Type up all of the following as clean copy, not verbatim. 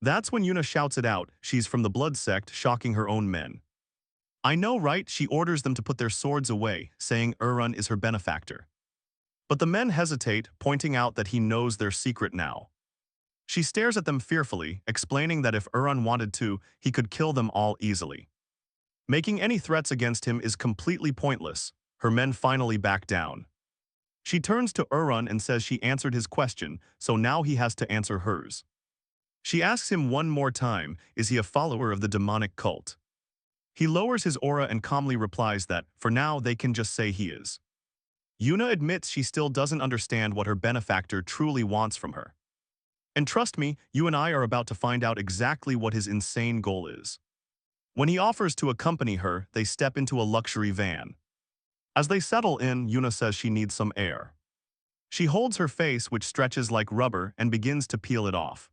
That's when Yuna shouts it out. She's from the blood sect, shocking her own men. I know, right? She orders them to put their swords away, saying Urun is her benefactor. But the men hesitate, pointing out that he knows their secret now. She stares at them fearfully, explaining that if Urun wanted to, he could kill them all easily. Making any threats against him is completely pointless. Her men finally back down. She turns to Urun and says she answered his question, so now he has to answer hers. She asks him one more time, is he a follower of the demonic cult? He lowers his aura and calmly replies that, for now, they can just say he is. Yuna admits she still doesn't understand what her benefactor truly wants from her. And trust me, you and I are about to find out exactly what his insane goal is. When he offers to accompany her, they step into a luxury van. As they settle in, Yuna says she needs some air. She holds her face, which stretches like rubber, and begins to peel it off.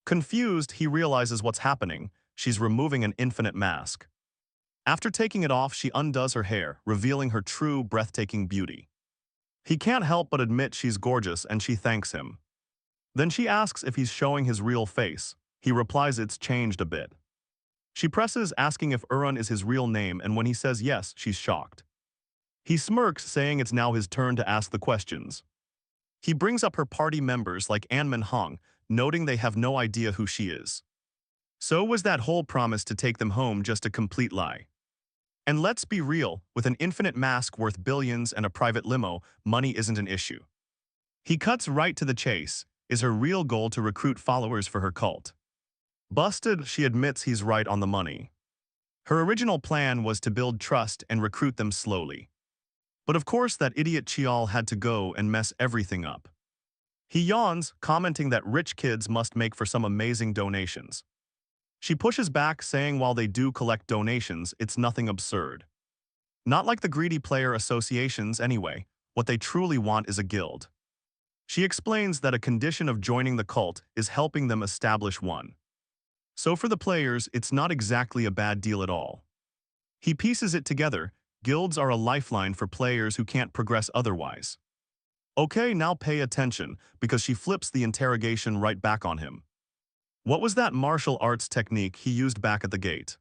Confused, he realizes what's happening. She's removing an infinite mask. After taking it off, she undoes her hair, revealing her true, breathtaking beauty. He can't help but admit she's gorgeous, and she thanks him. Then she asks if he's showing his real face. He replies it's changed a bit. She presses, asking if Urun is his real name, and when he says yes, she's shocked. He smirks, saying it's now his turn to ask the questions. He brings up her party members like Shin Hong, noting they have no idea who she is. So was that whole promise to take them home just a complete lie? And let's be real, with an infinite mask worth billions and a private limo, money isn't an issue. He cuts right to the chase. Is her real goal to recruit followers for her cult? Busted, she admits he's right on the money. Her original plan was to build trust and recruit them slowly. But of course that idiot Chial had to go and mess everything up. He yawns, commenting that rich kids must make for some amazing donations. She pushes back, saying while they do collect donations, it's nothing absurd. Not like the greedy player associations anyway, what they truly want is a guild. She explains that a condition of joining the cult is helping them establish one. So for the players, it's not exactly a bad deal at all. He pieces it together. Guilds are a lifeline for players who can't progress otherwise. Okay, now pay attention, because she flips the interrogation right back on him. What was that martial arts technique he used back at the gate?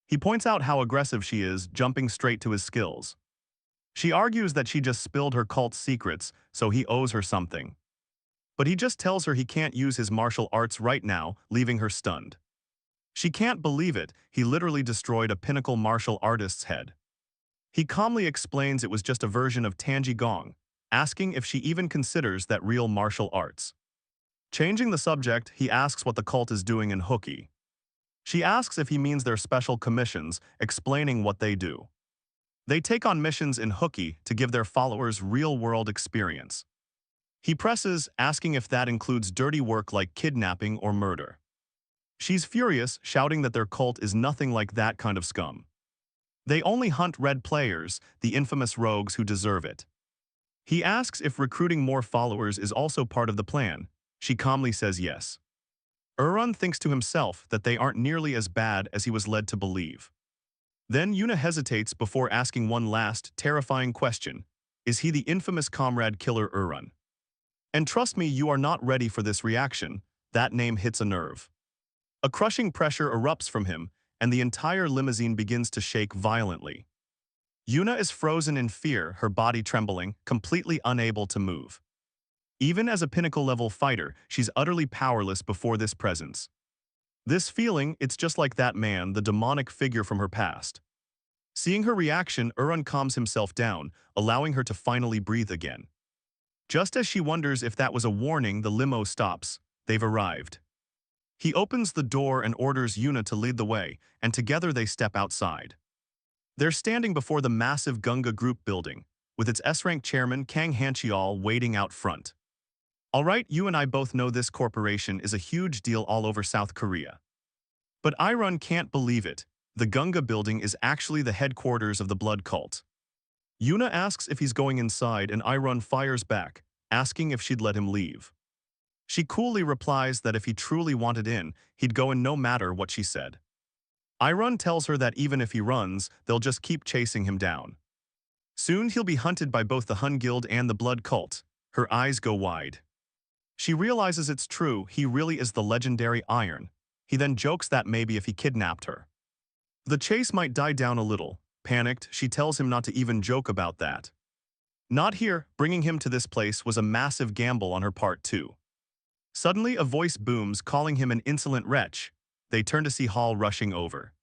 He points out how aggressive she is, jumping straight to his skills. She argues that she just spilled her cult's secrets, so he owes her something. But he just tells her he can't use his martial arts right now, leaving her stunned. She can't believe it, he literally destroyed a pinnacle martial artist's head. He calmly explains it was just a version of Tanji Gong, asking if she even considers that real martial arts. Changing the subject, he asks what the cult is doing in Hookie. She asks if he means their special commissions, explaining what they do. They take on missions in Hookie to give their followers real-world experience. He presses, asking if that includes dirty work like kidnapping or murder. She's furious, shouting that their cult is nothing like that kind of scum. They only hunt red players, the infamous rogues who deserve it. He asks if recruiting more followers is also part of the plan. She calmly says yes. Urun thinks to himself that they aren't nearly as bad as he was led to believe. Then Yuna hesitates before asking one last, terrifying question. Is he the infamous comrade killer Urun? And trust me, you are not ready for this reaction. That name hits a nerve. A crushing pressure erupts from him, and the entire limousine begins to shake violently. Yuna is frozen in fear, her body trembling, completely unable to move. Even as a pinnacle-level fighter, she's utterly powerless before this presence. This feeling, it's just like that man, the demonic figure from her past. Seeing her reaction, Urun calms himself down, allowing her to finally breathe again. Just as she wonders if that was a warning, the limo stops. They've arrived. He opens the door and orders Yuna to lead the way, and together they step outside. They're standing before the massive Gunga Group building, with its S-rank chairman Kang Hanchial waiting out front. Alright, you and I both know this corporation is a huge deal all over South Korea. But Irun can't believe it. The Gunga building is actually the headquarters of the blood cult. Yuna asks if he's going inside and Irun fires back, asking if she'd let him leave. She coolly replies that if he truly wanted in, he'd go in no matter what she said. Irun tells her that even if he runs, they'll just keep chasing him down. Soon he'll be hunted by both the Hun Guild and the blood cult. Her eyes go wide. She realizes it's true, he really is the legendary Iron. He then jokes that maybe if he kidnapped her. The chase might die down a little. Panicked, she tells him not to even joke about that. Not here, bringing him to this place was a massive gamble on her part too. Suddenly a voice booms calling him an insolent wretch. They turn to see Hall rushing over.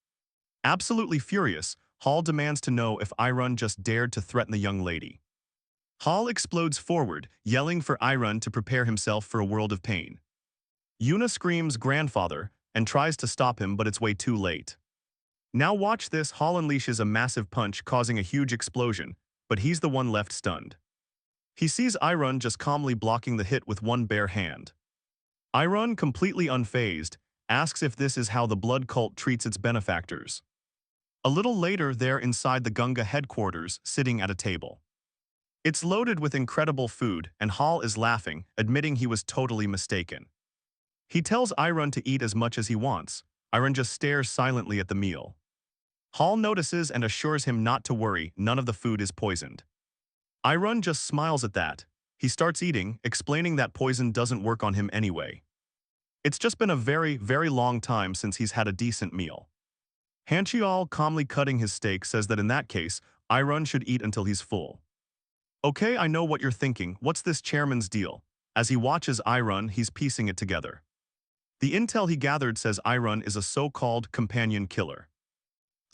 Absolutely furious, Hall demands to know if Iron just dared to threaten the young lady. Hall explodes forward, yelling for Iron to prepare himself for a world of pain. Yuna screams grandfather and tries to stop him, but it's way too late. Now watch this, Hall unleashes a massive punch causing a huge explosion, but he's the one left stunned. He sees Iron just calmly blocking the hit with one bare hand. Iron, completely unfazed, asks if this is how the blood cult treats its benefactors. A little later, they're inside the Gunga headquarters, sitting at a table. It's loaded with incredible food, and Hall is laughing, admitting he was totally mistaken. He tells Iron to eat as much as he wants. Iron just stares silently at the meal. Hall notices and assures him not to worry, none of the food is poisoned. Iron just smiles at that. He starts eating, explaining that poison doesn't work on him anyway. It's just been a very, very long time since he's had a decent meal. Hanchial, calmly cutting his steak, says that in that case, Iron should eat until he's full. Okay, I know what you're thinking, what's this chairman's deal? As he watches Iron, he's piecing it together. The intel he gathered says Iron is a so-called companion killer.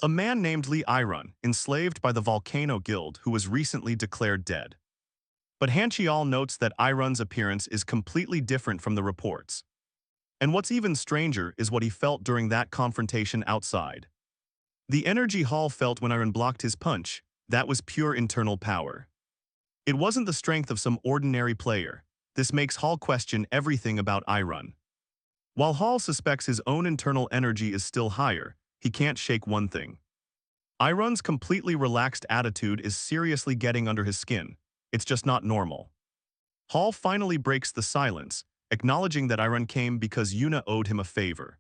A man named Lee Iron, enslaved by the Volcano Guild, who was recently declared dead. But Hanchial notes that Iron's appearance is completely different from the reports. And what's even stranger is what he felt during that confrontation outside. The energy Hall felt when Iron blocked his punch, that was pure internal power. It wasn't the strength of some ordinary player. This makes Hall question everything about Iron. While Hall suspects his own internal energy is still higher, he can't shake one thing. Iron's completely relaxed attitude is seriously getting under his skin. It's just not normal. Hall finally breaks the silence, acknowledging that Iron came because Yuna owed him a favor.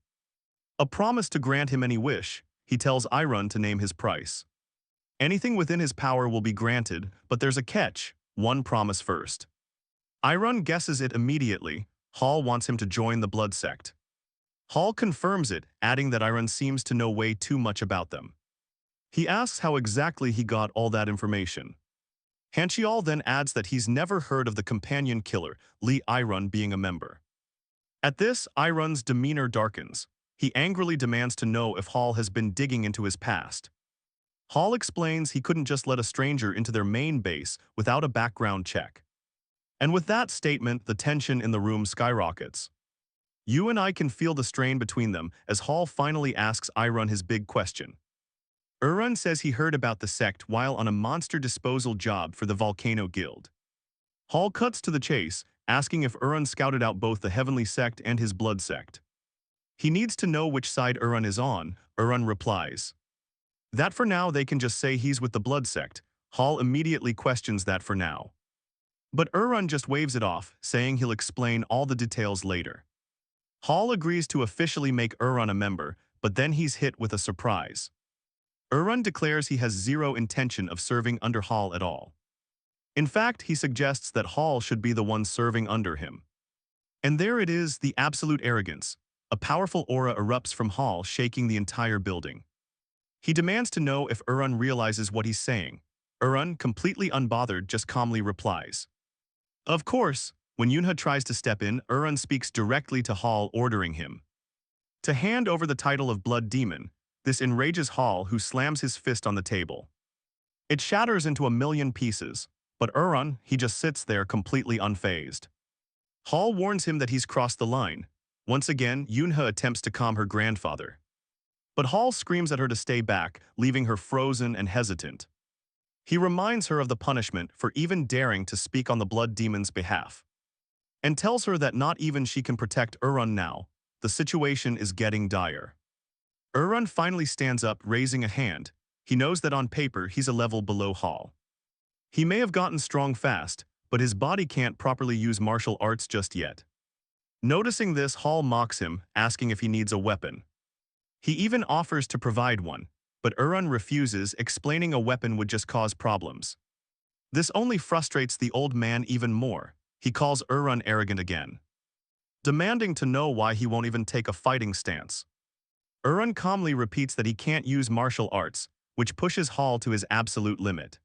A promise to grant him any wish. He tells Iron to name his price. Anything within his power will be granted, but there's a catch. One promise first. Iron guesses it immediately. Hall wants him to join the blood sect. Hall confirms it, adding that Iron seems to know way too much about them. He asks how exactly he got all that information. Hanchial then adds that he's never heard of the companion killer, Lee Iron, being a member. At this, Iron's demeanor darkens. He angrily demands to know if Hall has been digging into his past. Hall explains he couldn't just let a stranger into their main base without a background check. And with that statement, the tension in the room skyrockets. You and I can feel the strain between them as Hall finally asks Iron his big question. Iron says he heard about the sect while on a monster disposal job for the Volcano Guild. Hall cuts to the chase, asking if Iron scouted out both the Heavenly Sect and his blood sect. He needs to know which side Iron is on. Iron replies that for now they can just say he's with the blood sect. Hall immediately questions that for now. But Iron just waves it off, saying he'll explain all the details later. Hall agrees to officially make Iron a member, but then he's hit with a surprise. Iron declares he has zero intention of serving under Hall at all. In fact, he suggests that Hall should be the one serving under him. And there it is, the absolute arrogance. A powerful aura erupts from Hall, shaking the entire building. He demands to know if Iron realizes what he's saying. Iron, completely unbothered, just calmly replies. Of course. When Yunha tries to step in, Iron speaks directly to Hall, ordering him to hand over the title of Blood Demon. This enrages Hall, who slams his fist on the table. It shatters into a million pieces, but Iron, he just sits there completely unfazed. Hall warns him that he's crossed the line. Once again, Yunha attempts to calm her grandfather. But Hall screams at her to stay back, leaving her frozen and hesitant. He reminds her of the punishment for even daring to speak on the Blood Demon's behalf, and tells her that not even she can protect Iron now. The situation is getting dire. Iron finally stands up, raising a hand. He knows that on paper he's a level below Hall. He may have gotten strong fast, but his body can't properly use martial arts just yet. Noticing this, Hall mocks him, asking if he needs a weapon. He even offers to provide one, but Iron refuses, explaining a weapon would just cause problems. This only frustrates the old man even more. He calls Iron arrogant again. demanding to know why he won't even take a fighting stance. Uran calmly repeats that he can't use martial arts, which pushes Hall to his absolute limit.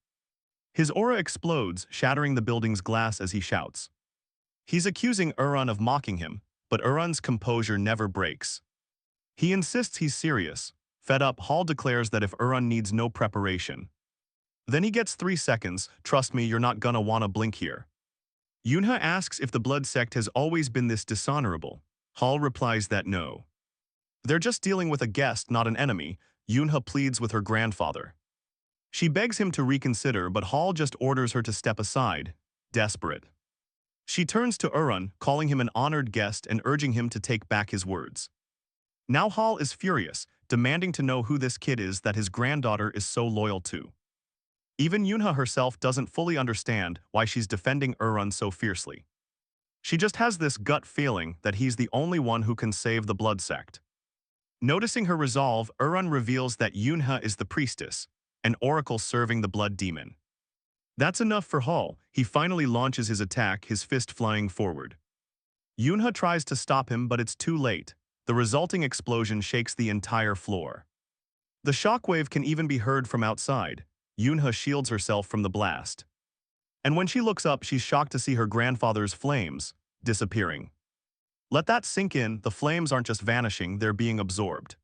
His aura explodes, shattering the building's glass as he shouts. He's accusing Uran of mocking him, but Uran's composure never breaks. He insists he's serious. Fed up, Hall declares that if Uran needs no preparation. Then he gets 3 seconds, trust me, you're not gonna wanna blink here. Yunha asks if the blood sect has always been this dishonorable. Hall replies that no. They're just dealing with a guest, not an enemy. Yunha pleads with her grandfather. She begs him to reconsider, but Hall just orders her to step aside, desperate. She turns to Uran, calling him an honored guest and urging him to take back his words. Now Hall is furious, demanding to know who this kid is that his granddaughter is so loyal to. Even Yunha herself doesn't fully understand why she's defending Uran so fiercely. She just has this gut feeling that he's the only one who can save the blood sect. Noticing her resolve, Uran reveals that Yunha is the priestess, an oracle serving the blood demon. That's enough for Hall. He finally launches his attack, his fist flying forward. Yunha tries to stop him, but it's too late. The resulting explosion shakes the entire floor. The shockwave can even be heard from outside. Yunha shields herself from the blast. And when she looks up, she's shocked to see her grandfather's flames disappearing. Let that sink in, the flames aren't just vanishing, they're being absorbed.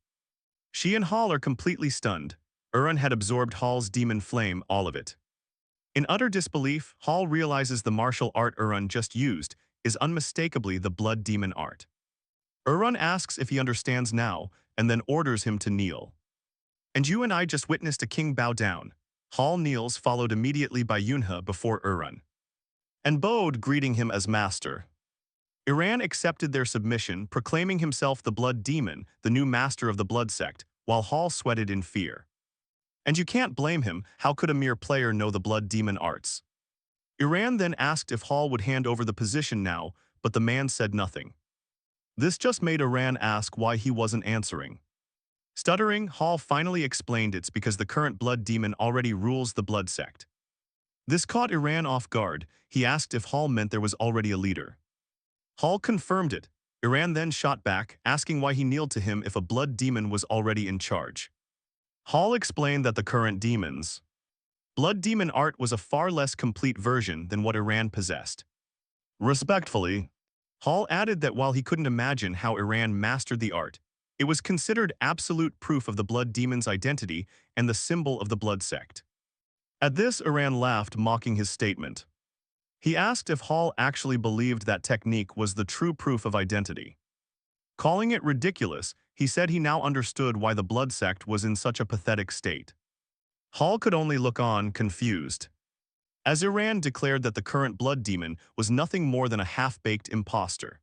She and Hall are completely stunned. Uran had absorbed Hall's demon flame, all of it. In utter disbelief, Hall realizes the martial art Uran just used is unmistakably the blood demon art. Uran asks if he understands now, and then orders him to kneel. And you and I just witnessed a king bow down. Hall kneels, followed immediately by Yunha before Uran. And bowed, greeting him as master. Uran accepted their submission, proclaiming himself the blood demon, the new master of the blood sect, while Hall sweated in fear. And you can't blame him, how could a mere player know the blood demon arts? Uran then asked if Hall would hand over the position now, but the man said nothing. This just made Uran ask why he wasn't answering. Stuttering, Hall finally explained it's because the current blood demon already rules the blood sect. This caught Uran off guard. He asked if Hall meant there was already a leader. Hall confirmed it. Uran then shot back, asking why he kneeled to him if a blood demon was already in charge. Hall explained that the current demon's blood demon art was a far less complete version than what Uran possessed. Respectfully, Hall added that while he couldn't imagine how Uran mastered the art, it was considered absolute proof of the blood demon's identity and the symbol of the blood sect. At this, Uran laughed, mocking his statement. He asked if Hall actually believed that technique was the true proof of identity. Calling it ridiculous, he said he now understood why the blood sect was in such a pathetic state. Hall could only look on, confused. As Uran declared that the current blood demon was nothing more than a half-baked imposter.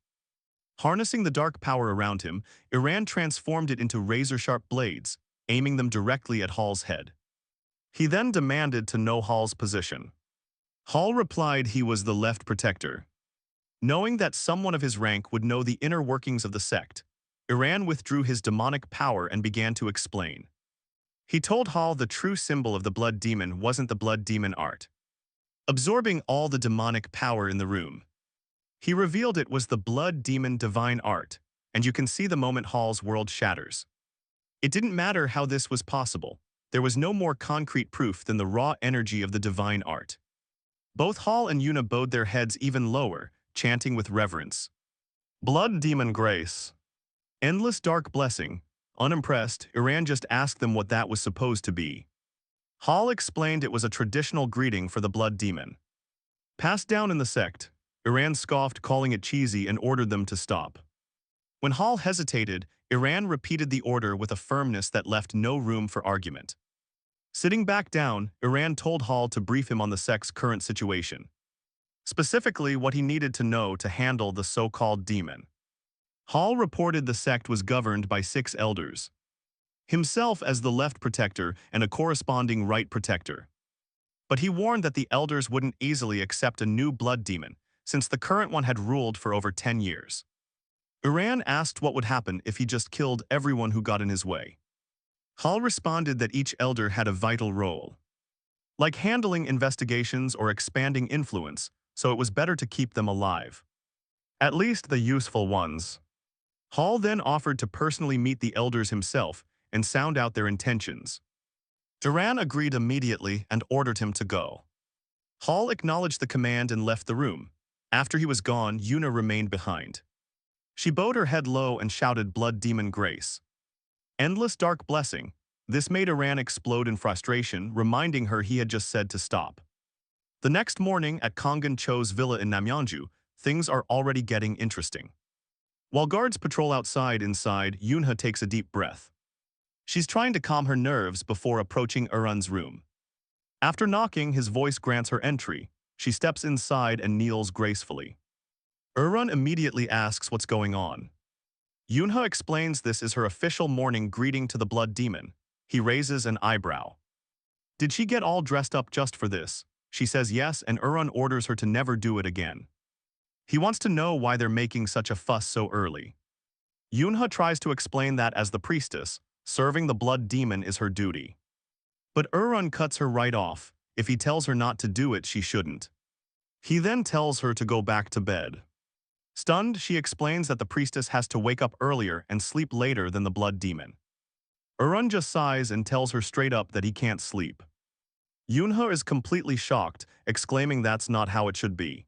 Harnessing the dark power around him, Uran transformed it into razor-sharp blades, aiming them directly at Hall's head. He then demanded to know Hall's position. Hall replied he was the left protector. Knowing that someone of his rank would know the inner workings of the sect, Uran withdrew his demonic power and began to explain. He told Hall the true symbol of the blood demon wasn't the blood demon art, absorbing all the demonic power in the room. He revealed it was the blood demon divine art, and you can see the moment Hall's world shatters. It didn't matter how this was possible. There was no more concrete proof than the raw energy of the divine art. Both Hall and Yuna bowed their heads even lower, chanting with reverence. Blood demon grace. Endless dark blessing. Unimpressed, Uran just asked them what that was supposed to be. Hall explained it was a traditional greeting for the blood demon. Passed down in the sect, Uran scoffed, calling it cheesy, and ordered them to stop. When Hall hesitated, Uran repeated the order with a firmness that left no room for argument. Sitting back down, Uran told Hall to brief him on the sect's current situation. Specifically, what he needed to know to handle the so-called demon. Hall reported the sect was governed by 6 elders. Himself as the left protector and a corresponding right protector. But he warned that the elders wouldn't easily accept a new blood demon, since the current one had ruled for over 10 years. Uran asked what would happen if he just killed everyone who got in his way. Hall responded that each elder had a vital role, like handling investigations or expanding influence, so it was better to keep them alive. At least the useful ones. Hall then offered to personally meet the elders himself and sound out their intentions. Duran agreed immediately and ordered him to go. Hall acknowledged the command and left the room. After he was gone, Yuna remained behind. She bowed her head low and shouted Blood Demon Grace. Endless dark blessing. This made Iran explode in frustration, reminding her he had just said to stop. The next morning at Kongan Cho's villa in Namyeonju, things are already getting interesting. While guards patrol inside, Yunha takes a deep breath. She's trying to calm her nerves before approaching Uran's room. After knocking, his voice grants her entry. She steps inside and kneels gracefully. Uran immediately asks what's going on. Yunha explains this is her official morning greeting to the blood demon. He raises an eyebrow. Did she get all dressed up just for this? She says yes, and Uran orders her to never do it again. He wants to know why they're making such a fuss so early. Yunha tries to explain that as the priestess, serving the blood demon is her duty. But Uran cuts her right off. If he tells her not to do it, she shouldn't. He then tells her to go back to bed. Stunned, she explains that the priestess has to wake up earlier and sleep later than the blood demon. Uran just sighs and tells her straight up that he can't sleep. Yunha is completely shocked, exclaiming that's not how it should be.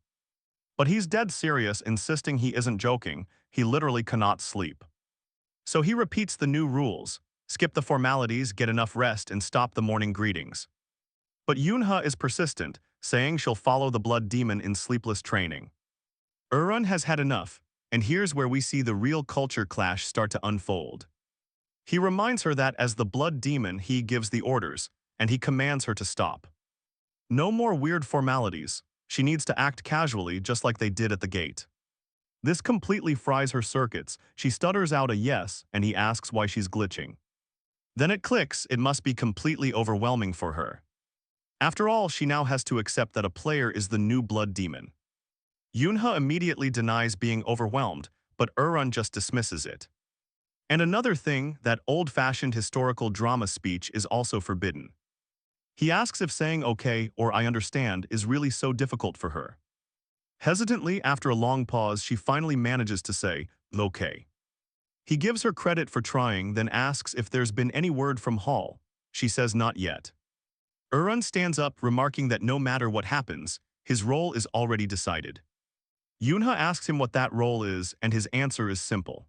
But he's dead serious, insisting he isn't joking. He literally cannot sleep. So he repeats the new rules: skip the formalities, get enough rest, and stop the morning greetings. But Yunha is persistent, saying she'll follow the blood demon in sleepless training. Uran has had enough, and here's where we see the real culture clash start to unfold. He reminds her that as the blood demon, he gives the orders, and he commands her to stop. No more weird formalities. She needs to act casually, just like they did at the gate. This completely fries her circuits. She stutters out a yes, and he asks why she's glitching. Then it clicks, it must be completely overwhelming for her. After all, she now has to accept that a player is the new blood demon. Yunha immediately denies being overwhelmed, but Uran just dismisses it. And another thing, that old-fashioned historical drama speech is also forbidden. He asks if saying okay or I understand is really so difficult for her. Hesitantly, after a long pause, she finally manages to say, okay. He gives her credit for trying, then asks if there's been any word from Hall. She says not yet. Uran stands up, remarking that no matter what happens, his role is already decided. Yunha asks him what that role is, and his answer is simple.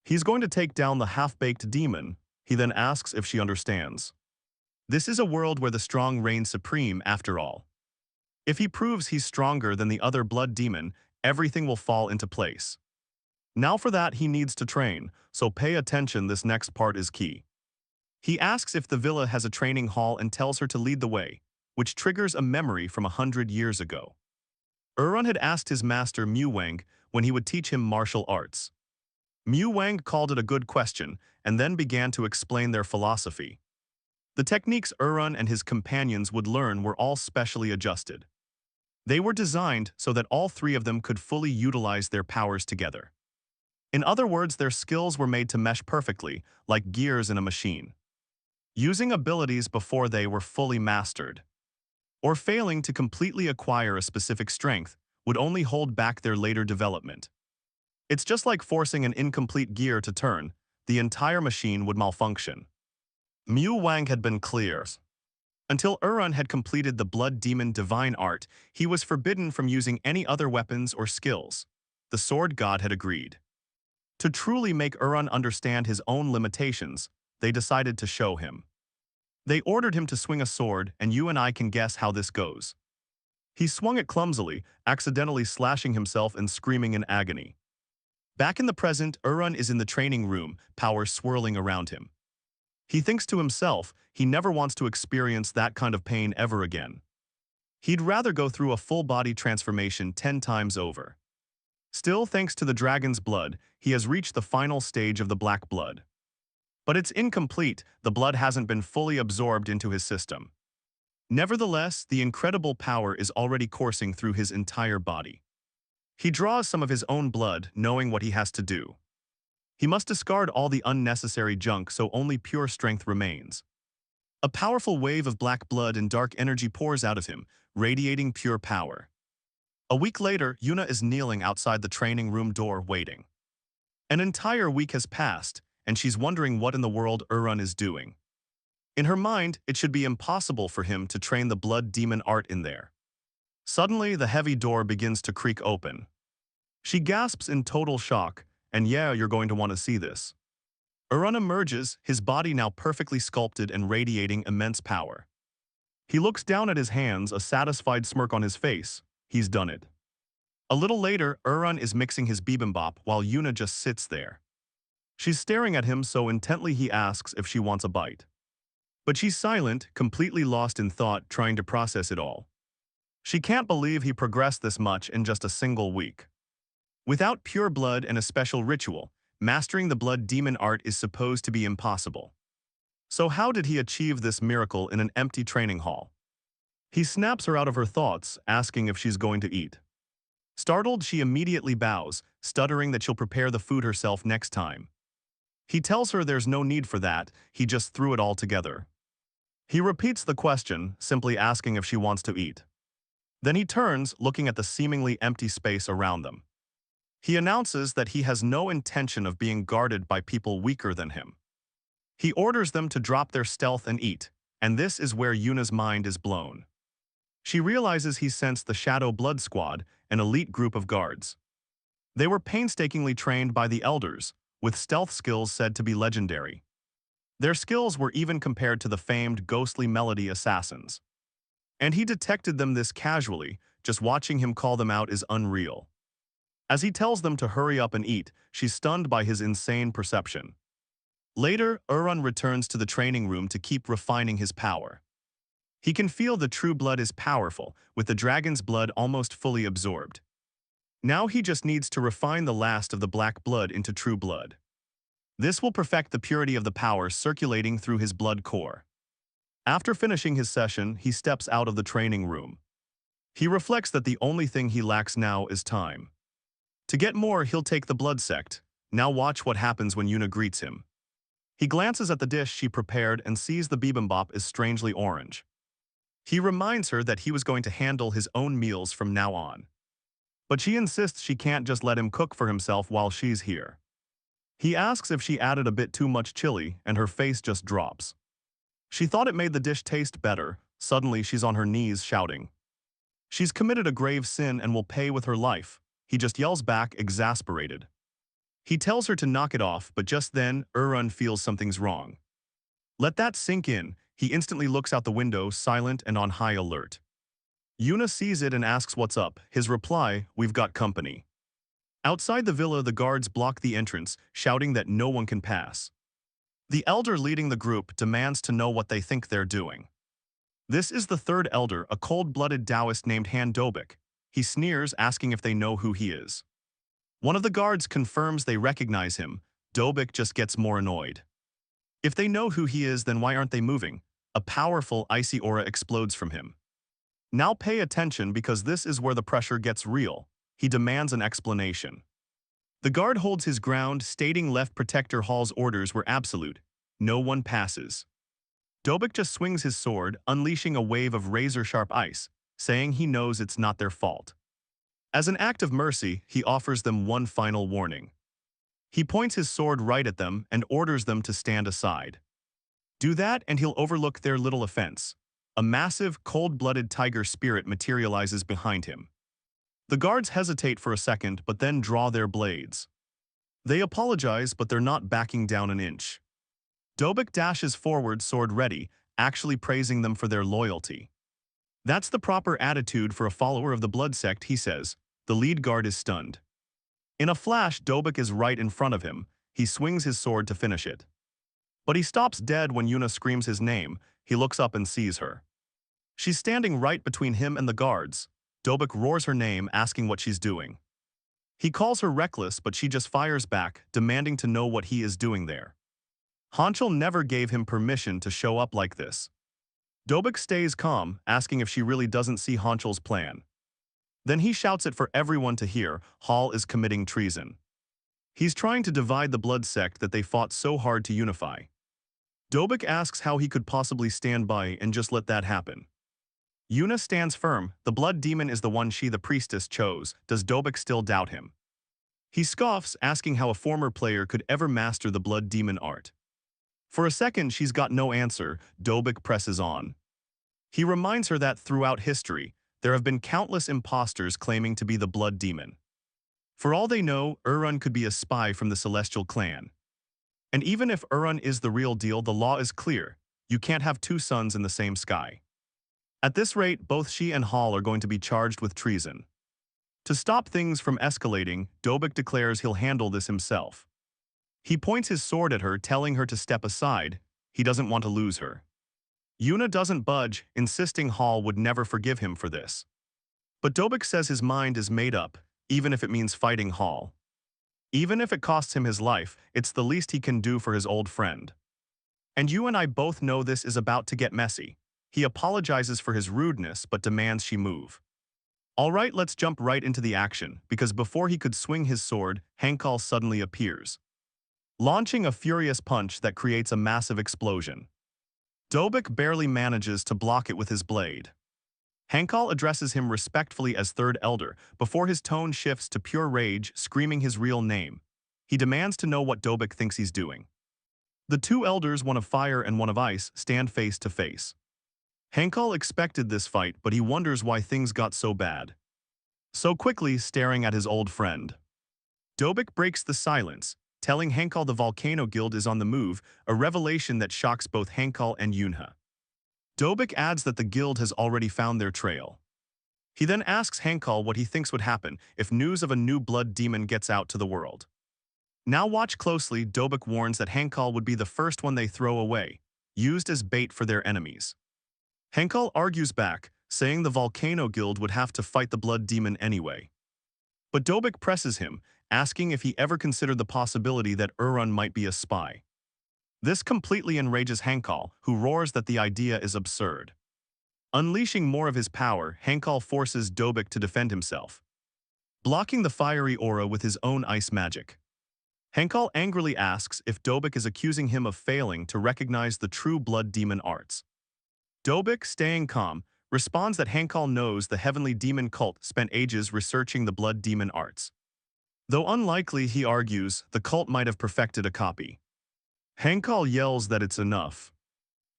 He's going to take down the half-baked demon. He then asks if she understands. This is a world where the strong reign supreme, after all. If he proves he's stronger than the other blood demon, everything will fall into place. Now for that he needs to train, so pay attention, this next part is key. He asks if the villa has a training hall and tells her to lead the way, which triggers a memory from 100 years ago. Uran had asked his master Wang when he would teach him martial arts. Wang called it a good question and then began to explain their philosophy. The techniques Uran and his companions would learn were all specially adjusted. They were designed so that all three of them could fully utilize their powers together. In other words, their skills were made to mesh perfectly, like gears in a machine. Using abilities before they were fully mastered, or failing to completely acquire a specific strength, would only hold back their later development. It's just like forcing an incomplete gear to turn. The entire machine would malfunction. Wang had been clear. Until Uran had completed the blood demon divine art, he was forbidden from using any other weapons or skills. The sword god had agreed. To truly make Uran understand his own limitations, they decided to show him. They ordered him to swing a sword, and you and I can guess how this goes. He swung it clumsily, accidentally slashing himself and screaming in agony. Back in the present, Uran is in the training room, power swirling around him. He thinks to himself, he never wants to experience that kind of pain ever again. He'd rather go through a full-body transformation 10 times over. Still, thanks to the dragon's blood, he has reached the final stage of the black blood. But it's incomplete, the blood hasn't been fully absorbed into his system. Nevertheless, the incredible power is already coursing through his entire body. He draws some of his own blood, knowing what he has to do. He must discard all the unnecessary junk so only pure strength remains. A powerful wave of black blood and dark energy pours out of him, radiating pure power. A week later, Yuna is kneeling outside the training room door waiting. An entire week has passed, and she's wondering what in the world Urun is doing. In her mind, it should be impossible for him to train the blood demon art in there. Suddenly, the heavy door begins to creak open. She gasps in total shock, and yeah, you're going to want to see this. Urun emerges, his body now perfectly sculpted and radiating immense power. He looks down at his hands, a satisfied smirk on his face. He's done it. A little later, Urun is mixing his bibimbap while Yuna just sits there. She's staring at him so intently he asks if she wants a bite. But she's silent, completely lost in thought, trying to process it all. She can't believe he progressed this much in just a single week. Without pure blood and a special ritual, mastering the blood demon art is supposed to be impossible. So how did he achieve this miracle in an empty training hall? He snaps her out of her thoughts, asking if she's going to eat. Startled, she immediately bows, stuttering that she'll prepare the food herself next time. He tells her there's no need for that, he just threw it all together. He repeats the question, simply asking if she wants to eat. Then he turns, looking at the seemingly empty space around them. He announces that he has no intention of being guarded by people weaker than him. He orders them to drop their stealth and eat, and this is where Yuna's mind is blown. She realizes he sensed the Shadow Blood Squad, an elite group of guards. They were painstakingly trained by the elders, with stealth skills said to be legendary. Their skills were even compared to the famed ghostly melody assassins. And he detected them this casually, just watching him call them out is unreal. As he tells them to hurry up and eat, she's stunned by his insane perception. Later, Urun returns to the training room to keep refining his power. He can feel the true blood is powerful, with the dragon's blood almost fully absorbed. Now he just needs to refine the last of the black blood into true blood. This will perfect the purity of the power circulating through his blood core. After finishing his session, he steps out of the training room. He reflects that the only thing he lacks now is time. To get more, he'll take the blood sect. Now watch what happens when Yuna greets him. He glances at the dish she prepared and sees the bibimbap is strangely orange. He reminds her that he was going to handle his own meals from now on. But she insists she can't just let him cook for himself while she's here. He asks if she added a bit too much chili, and her face just drops. She thought it made the dish taste better. Suddenly, she's on her knees shouting. She's committed a grave sin and will pay with her life. He just yells back, exasperated. He tells her to knock it off, but just then, Urun feels something's wrong. Let that sink in. He instantly looks out the window, silent and on high alert. Yuna sees it and asks what's up. His reply, we've got company. Outside the villa, the guards block the entrance, shouting that no one can pass. The elder leading the group demands to know what they think they're doing. This is the third elder, a cold-blooded Taoist named Han Dobik. He sneers, asking if they know who he is. One of the guards confirms they recognize him. Dobik just gets more annoyed. If they know who he is, then why aren't they moving? A powerful, icy aura explodes from him. Now pay attention because this is where the pressure gets real. He demands an explanation. The guard holds his ground, stating Left Protector Hall's orders were absolute. No one passes. Dobik just swings his sword, unleashing a wave of razor-sharp ice, saying he knows it's not their fault. As an act of mercy, he offers them one final warning. He points his sword right at them and orders them to stand aside. Do that and he'll overlook their little offense. A massive, cold-blooded tiger spirit materializes behind him. The guards hesitate for a second but then draw their blades. They apologize but they're not backing down an inch. Dobik dashes forward, sword ready, actually praising them for their loyalty. That's the proper attitude for a follower of the blood sect, he says. The lead guard is stunned. In a flash, Dobik is right in front of him. He swings his sword to finish it. But he stops dead when Yuna screams his name. He looks up and sees her. She's standing right between him and the guards. Dobik roars her name, asking what she's doing. He calls her reckless, but she just fires back, demanding to know what he is doing there. Hanchul never gave him permission to show up like this. Dobik stays calm, asking if she really doesn't see Hanchul's plan. Then he shouts it for everyone to hear, Hall is committing treason. He's trying to divide the blood sect that they fought so hard to unify. Dobik asks how he could possibly stand by and just let that happen. Yuna stands firm. The blood demon is the one she, the priestess, chose. Does Dobik still doubt him? He scoffs, asking how a former player could ever master the blood demon art. For a second, she's got no answer. Dobik presses on. He reminds her that throughout history, there have been countless imposters claiming to be the blood demon. For all they know, Urun could be a spy from the Celestial clan. And even if Urun is the real deal, the law is clear. You can't have two suns in the same sky. At this rate, both she and Hall are going to be charged with treason. To stop things from escalating, Dobik declares he'll handle this himself. He points his sword at her, telling her to step aside. He doesn't want to lose her. Yuna doesn't budge, insisting Hall would never forgive him for this. But Dobik says his mind is made up, even if it means fighting Hall. Even if it costs him his life, it's the least he can do for his old friend. And you and I both know this is about to get messy. He apologizes for his rudeness but demands she move. Alright, let's jump right into the action, because before he could swing his sword, Hankal suddenly appears, launching a furious punch that creates a massive explosion. Dobik barely manages to block it with his blade. Hankal addresses him respectfully as Third Elder, before his tone shifts to pure rage, screaming his real name. He demands to know what Dobik thinks he's doing. The two elders, one of fire and one of ice, stand face to face. Hankal expected this fight, but he wonders why things got so bad. So quickly, staring at his old friend. Dobik breaks the silence, telling Hankal the Volcano Guild is on the move, a revelation that shocks both Hankal and Yunha. Dobik adds that the guild has already found their trail. He then asks Hankal what he thinks would happen if news of a new blood demon gets out to the world. Now watch closely, Dobik warns that Hankal would be the first one they throw away, used as bait for their enemies. Hankal argues back, saying the Volcano Guild would have to fight the blood demon anyway. But Dobik presses him, asking if he ever considered the possibility that Urun might be a spy. This completely enrages Hankal, who roars that the idea is absurd. Unleashing more of his power, Hankal forces Dobik to defend himself, blocking the fiery aura with his own ice magic. Hankal angrily asks if Dobik is accusing him of failing to recognize the true blood demon arts. Dobik, staying calm, responds that Hankal knows the heavenly demon cult spent ages researching the blood demon arts. Though unlikely, he argues, the cult might have perfected a copy. Hankal yells that it's enough.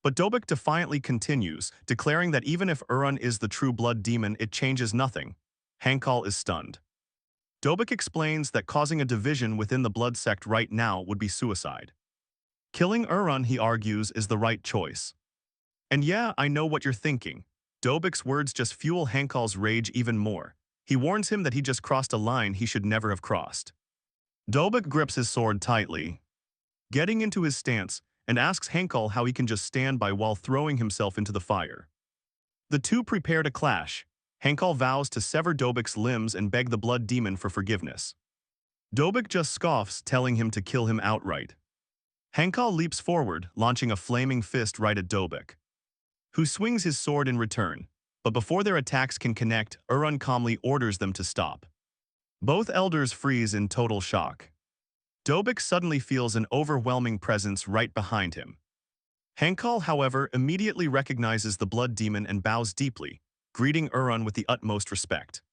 But Dobik defiantly continues, declaring that even if Urun is the true blood demon, it changes nothing. Hankal is stunned. Dobik explains that causing a division within the blood sect right now would be suicide. Killing Urun, he argues, is the right choice. And yeah, I know what you're thinking. Dobik's words just fuel Hankal's rage even more. He warns him that he just crossed a line he should never have crossed. Dobik grips his sword tightly, getting into his stance, and asks Hankal how he can just stand by while throwing himself into the fire. The two prepare to clash. Hankal vows to sever Dobik's limbs and beg the blood demon for forgiveness. Dobik just scoffs, telling him to kill him outright. Hankal leaps forward, launching a flaming fist right at Dobik, who swings his sword in return, but before their attacks can connect, Urun calmly orders them to stop. Both elders freeze in total shock. Dobik suddenly feels an overwhelming presence right behind him. Hankal, however, immediately recognizes the blood demon and bows deeply, greeting Urun with the utmost respect.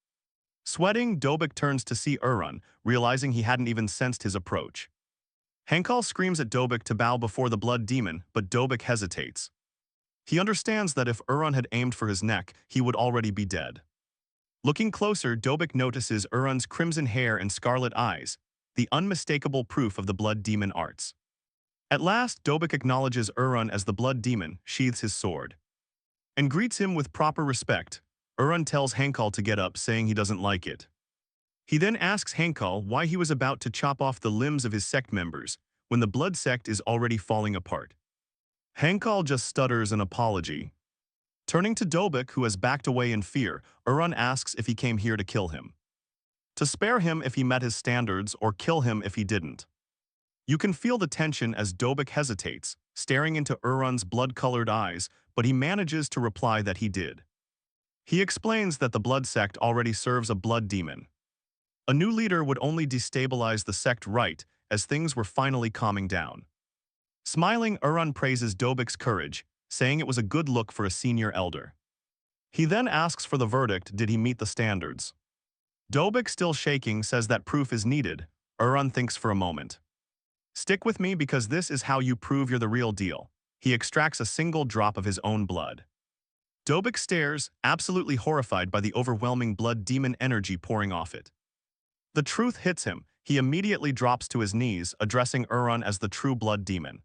Sweating, Dobik turns to see Urun, realizing he hadn't even sensed his approach. Hankal screams at Dobik to bow before the blood demon, but Dobik hesitates. He understands that if Urun had aimed for his neck, he would already be dead. Looking closer, Dobik notices Urun's crimson hair and scarlet eyes, the unmistakable proof of the blood demon arts. At last, Dobik acknowledges Urun as the blood demon, sheathes his sword, and greets him with proper respect. Urun tells Hankal to get up, saying he doesn't like it. He then asks Hankal why he was about to chop off the limbs of his sect members, when the blood sect is already falling apart. Hankal just stutters an apology. Turning to Dobik, who has backed away in fear, Urun asks if he came here to kill him. To spare him if he met his standards, or kill him if he didn't. You can feel the tension as Dobik hesitates, staring into Urun's blood-colored eyes, but he manages to reply that he did. He explains that the blood sect already serves a blood demon. A new leader would only destabilize the sect right as things were finally calming down. Smiling, Urun praises Dobik's courage, saying it was a good look for a senior elder. He then asks for the verdict, did he meet the standards? Dobik, still shaking, says that proof is needed. Thinks for a moment. Stick with me because this is how you prove you're the real deal. He extracts a single drop of his own blood. Dobik stares, absolutely horrified by the overwhelming blood demon energy pouring off it. The truth hits him. He immediately drops to his knees, addressing as the true blood demon.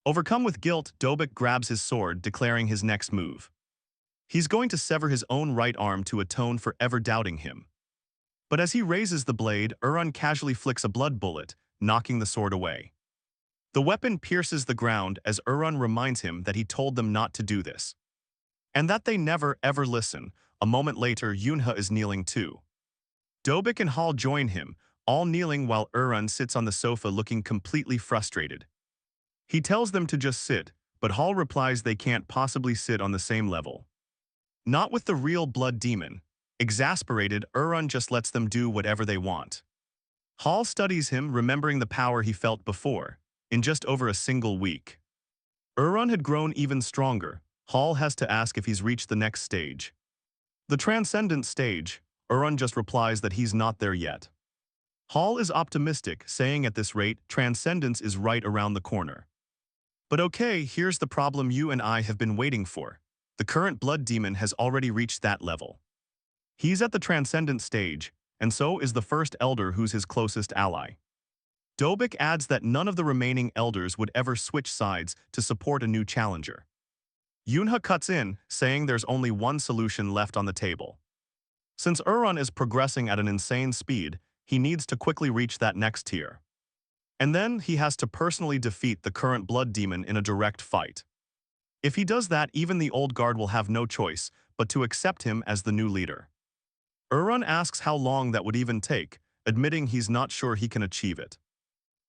Overcome with guilt, Dobik grabs his sword, declaring his next move. He's going to sever his own right arm to atone for ever doubting him. But as he raises the blade, casually flicks a blood bullet, knocking the sword away. The weapon pierces the ground as reminds him that he told them not to do this. And that they never ever listen. A moment later, Yunha is kneeling too. Dobik and Hall join him, all kneeling while sits on the sofa looking completely frustrated. He tells them to just sit, but Hall replies they can't possibly sit on the same level. Not with the real blood demon. Exasperated, just lets them do whatever they want. Hall studies him, remembering the power he felt before, in just over a single week. Had grown even stronger. Hall has to ask if he's reached the next stage. The transcendent stage. Just replies that he's not there yet. Hall is optimistic, saying at this rate, transcendence is right around the corner. But okay, here's the problem you and I have been waiting for. The current blood demon has already reached that level. He's at the transcendent stage, and so is the first elder who's his closest ally. Dobik adds that none of the remaining elders would ever switch sides to support a new challenger. Yunha cuts in, saying there's only one solution left on the table. Since is progressing at an insane speed, he needs to quickly reach that next tier. And then he has to personally defeat the current blood demon in a direct fight. If he does that, even the old guard will have no choice but to accept him as the new leader. Asks how long that would even take, admitting he's not sure he can achieve it.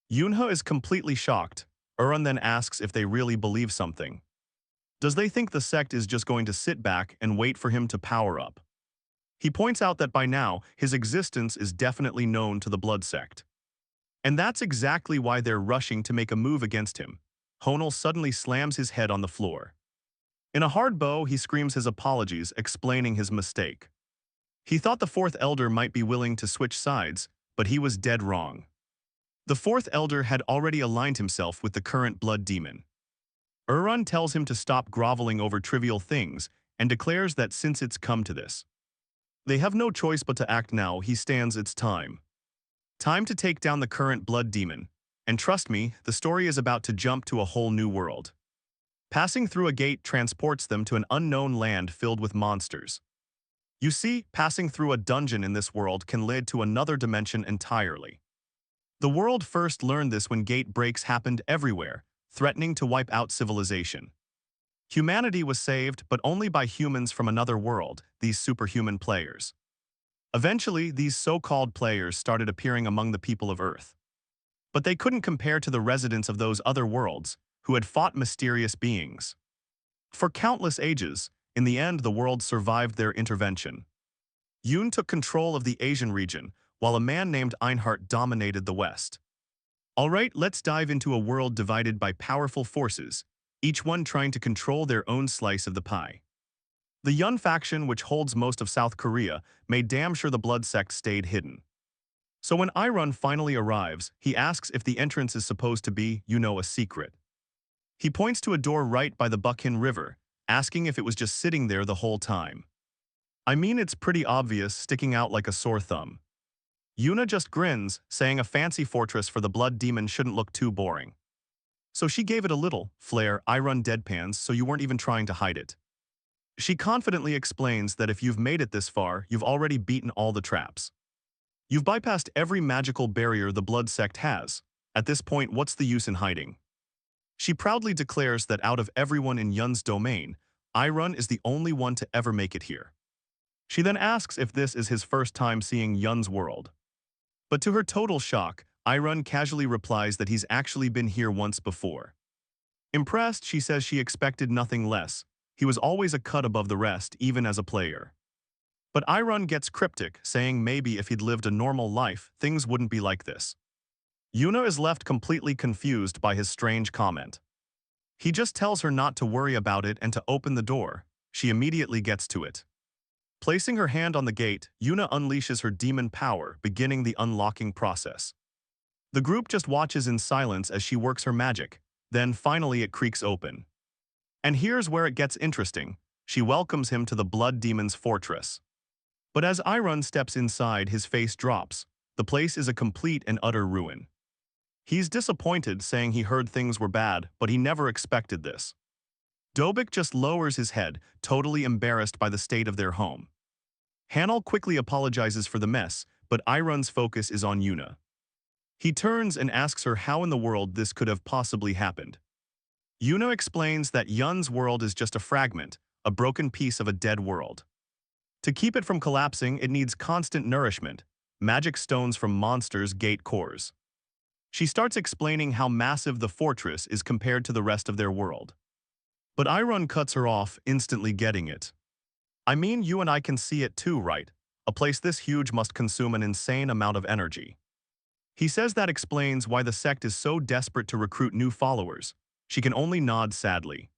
Yunha is completely shocked. Then asks if they really believe something. Does they think the sect is just going to sit back and wait for him to power up? He points out that by now, his existence is definitely known to the blood sect. And that's exactly why they're rushing to make a move against him. Honal suddenly slams his head on the floor. In a hard bow, he screams his apologies, explaining his mistake. He thought the fourth elder might be willing to switch sides, but he was dead wrong. The fourth elder had already aligned himself with the current blood demon. Tells him to stop groveling over trivial things and declares that since it's come to this, they have no choice but to act now. He stands it's time. Time to take down the current blood demon. And trust me, the story is about to jump to a whole new world. Passing through a gate transports them to an unknown land filled with monsters. You see, passing through a dungeon in this world can lead to another dimension entirely. The world first learned this when gate breaks happened everywhere, threatening to wipe out civilization. Humanity was saved, but only by humans from another world, these superhuman players. Eventually, these so-called players started appearing among the people of Earth. But they couldn't compare to the residents of those other worlds, who had fought mysterious beings. For countless ages, in the end the world survived their intervention. Yun took control of the Asian region, while a man named Einhart dominated the West. Alright, let's dive into a world divided by powerful forces, each one trying to control their own slice of the pie. The Yun faction, which holds most of South Korea, made damn sure the blood sect stayed hidden. So when finally arrives, he asks if the entrance is supposed to be, a secret. He points to a door right by the Bukhin River, asking if it was just sitting there the whole time. I mean, it's pretty obvious, sticking out like a sore thumb. Yuna just grins, saying a fancy fortress for the blood demon shouldn't look too boring. So she gave it a little flair. Deadpans, so you weren't even trying to hide it. She confidently explains that if you've made it this far, you've already beaten all the traps. You've bypassed every magical barrier the blood sect has. At this point, what's the use in hiding? She proudly declares that out of everyone in Yun's domain, is the only one to ever make it here. She then asks if this is his first time seeing Yun's world. But to her total shock, casually replies that he's actually been here once before. Impressed, she says she expected nothing less. He was always a cut above the rest, even as a player. But gets cryptic, saying maybe if he'd lived a normal life, things wouldn't be like this. Yuna is left completely confused by his strange comment. He just tells her not to worry about it and to open the door, she immediately gets to it. Placing her hand on the gate, Yuna unleashes her demon power, beginning the unlocking process. The group just watches in silence as she works her magic, then finally it creaks open. And here's where it gets interesting. She welcomes him to the Blood Demon's fortress. But as Iron steps inside, his face drops. The place is a complete and utter ruin. He's disappointed, saying he heard things were bad, but he never expected this. Dobik just lowers his head, totally embarrassed by the state of their home. Hanal quickly apologizes for the mess, but Iron's focus is on Yuna. He turns and asks her how in the world this could have possibly happened. Yuna explains that Yun's world is just a fragment, a broken piece of a dead world. To keep it from collapsing, it needs constant nourishment, magic stones from monsters' gate cores. She starts explaining how massive the fortress is compared to the rest of their world. But Iron cuts her off, instantly getting it. I mean, you and I can see it too, right? A place this huge must consume an insane amount of energy. He says that explains why the sect is so desperate to recruit new followers. She can only nod sadly.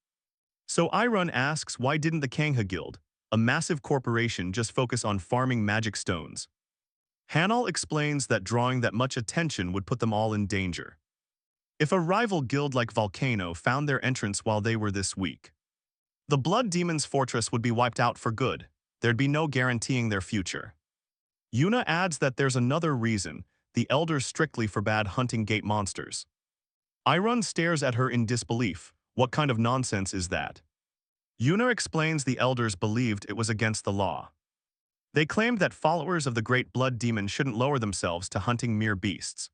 So Iron asks, why didn't the Kangha Guild, a massive corporation, just focus on farming magic stones? Hanal explains that drawing that much attention would put them all in danger. If a rival guild like Volcano found their entrance while they were this weak, the Blood Demon's fortress would be wiped out for good. There'd be no guaranteeing their future. Yuna adds that there's another reason. The elders strictly forbade hunting gate monsters. Iron stares at her in disbelief. What kind of nonsense is that? Yuna explains the elders believed it was against the law. They claimed that followers of the great blood demon shouldn't lower themselves to hunting mere beasts.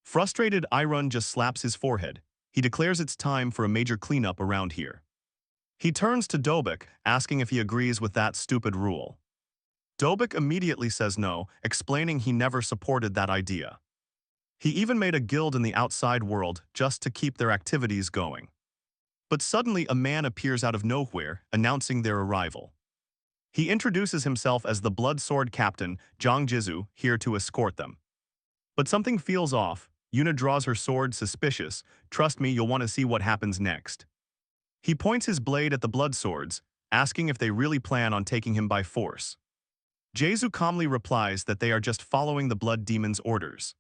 Frustrated, Iron just slaps his forehead. He declares it's time for a major cleanup around here. He turns to Dobik, asking if he agrees with that stupid rule. Dobik immediately says no, explaining he never supported that idea. He even made a guild in the outside world just to keep their activities going. But suddenly a man appears out of nowhere, announcing their arrival. He introduces himself as the Blood Sword Captain, Zhang Jizu, here to escort them. But something feels off. Yuna draws her sword, suspicious. Trust me, you'll want to see what happens next. He points his blade at the blood swords, asking if they really plan on taking him by force. Jizu calmly replies that they are just following the blood demon's orders.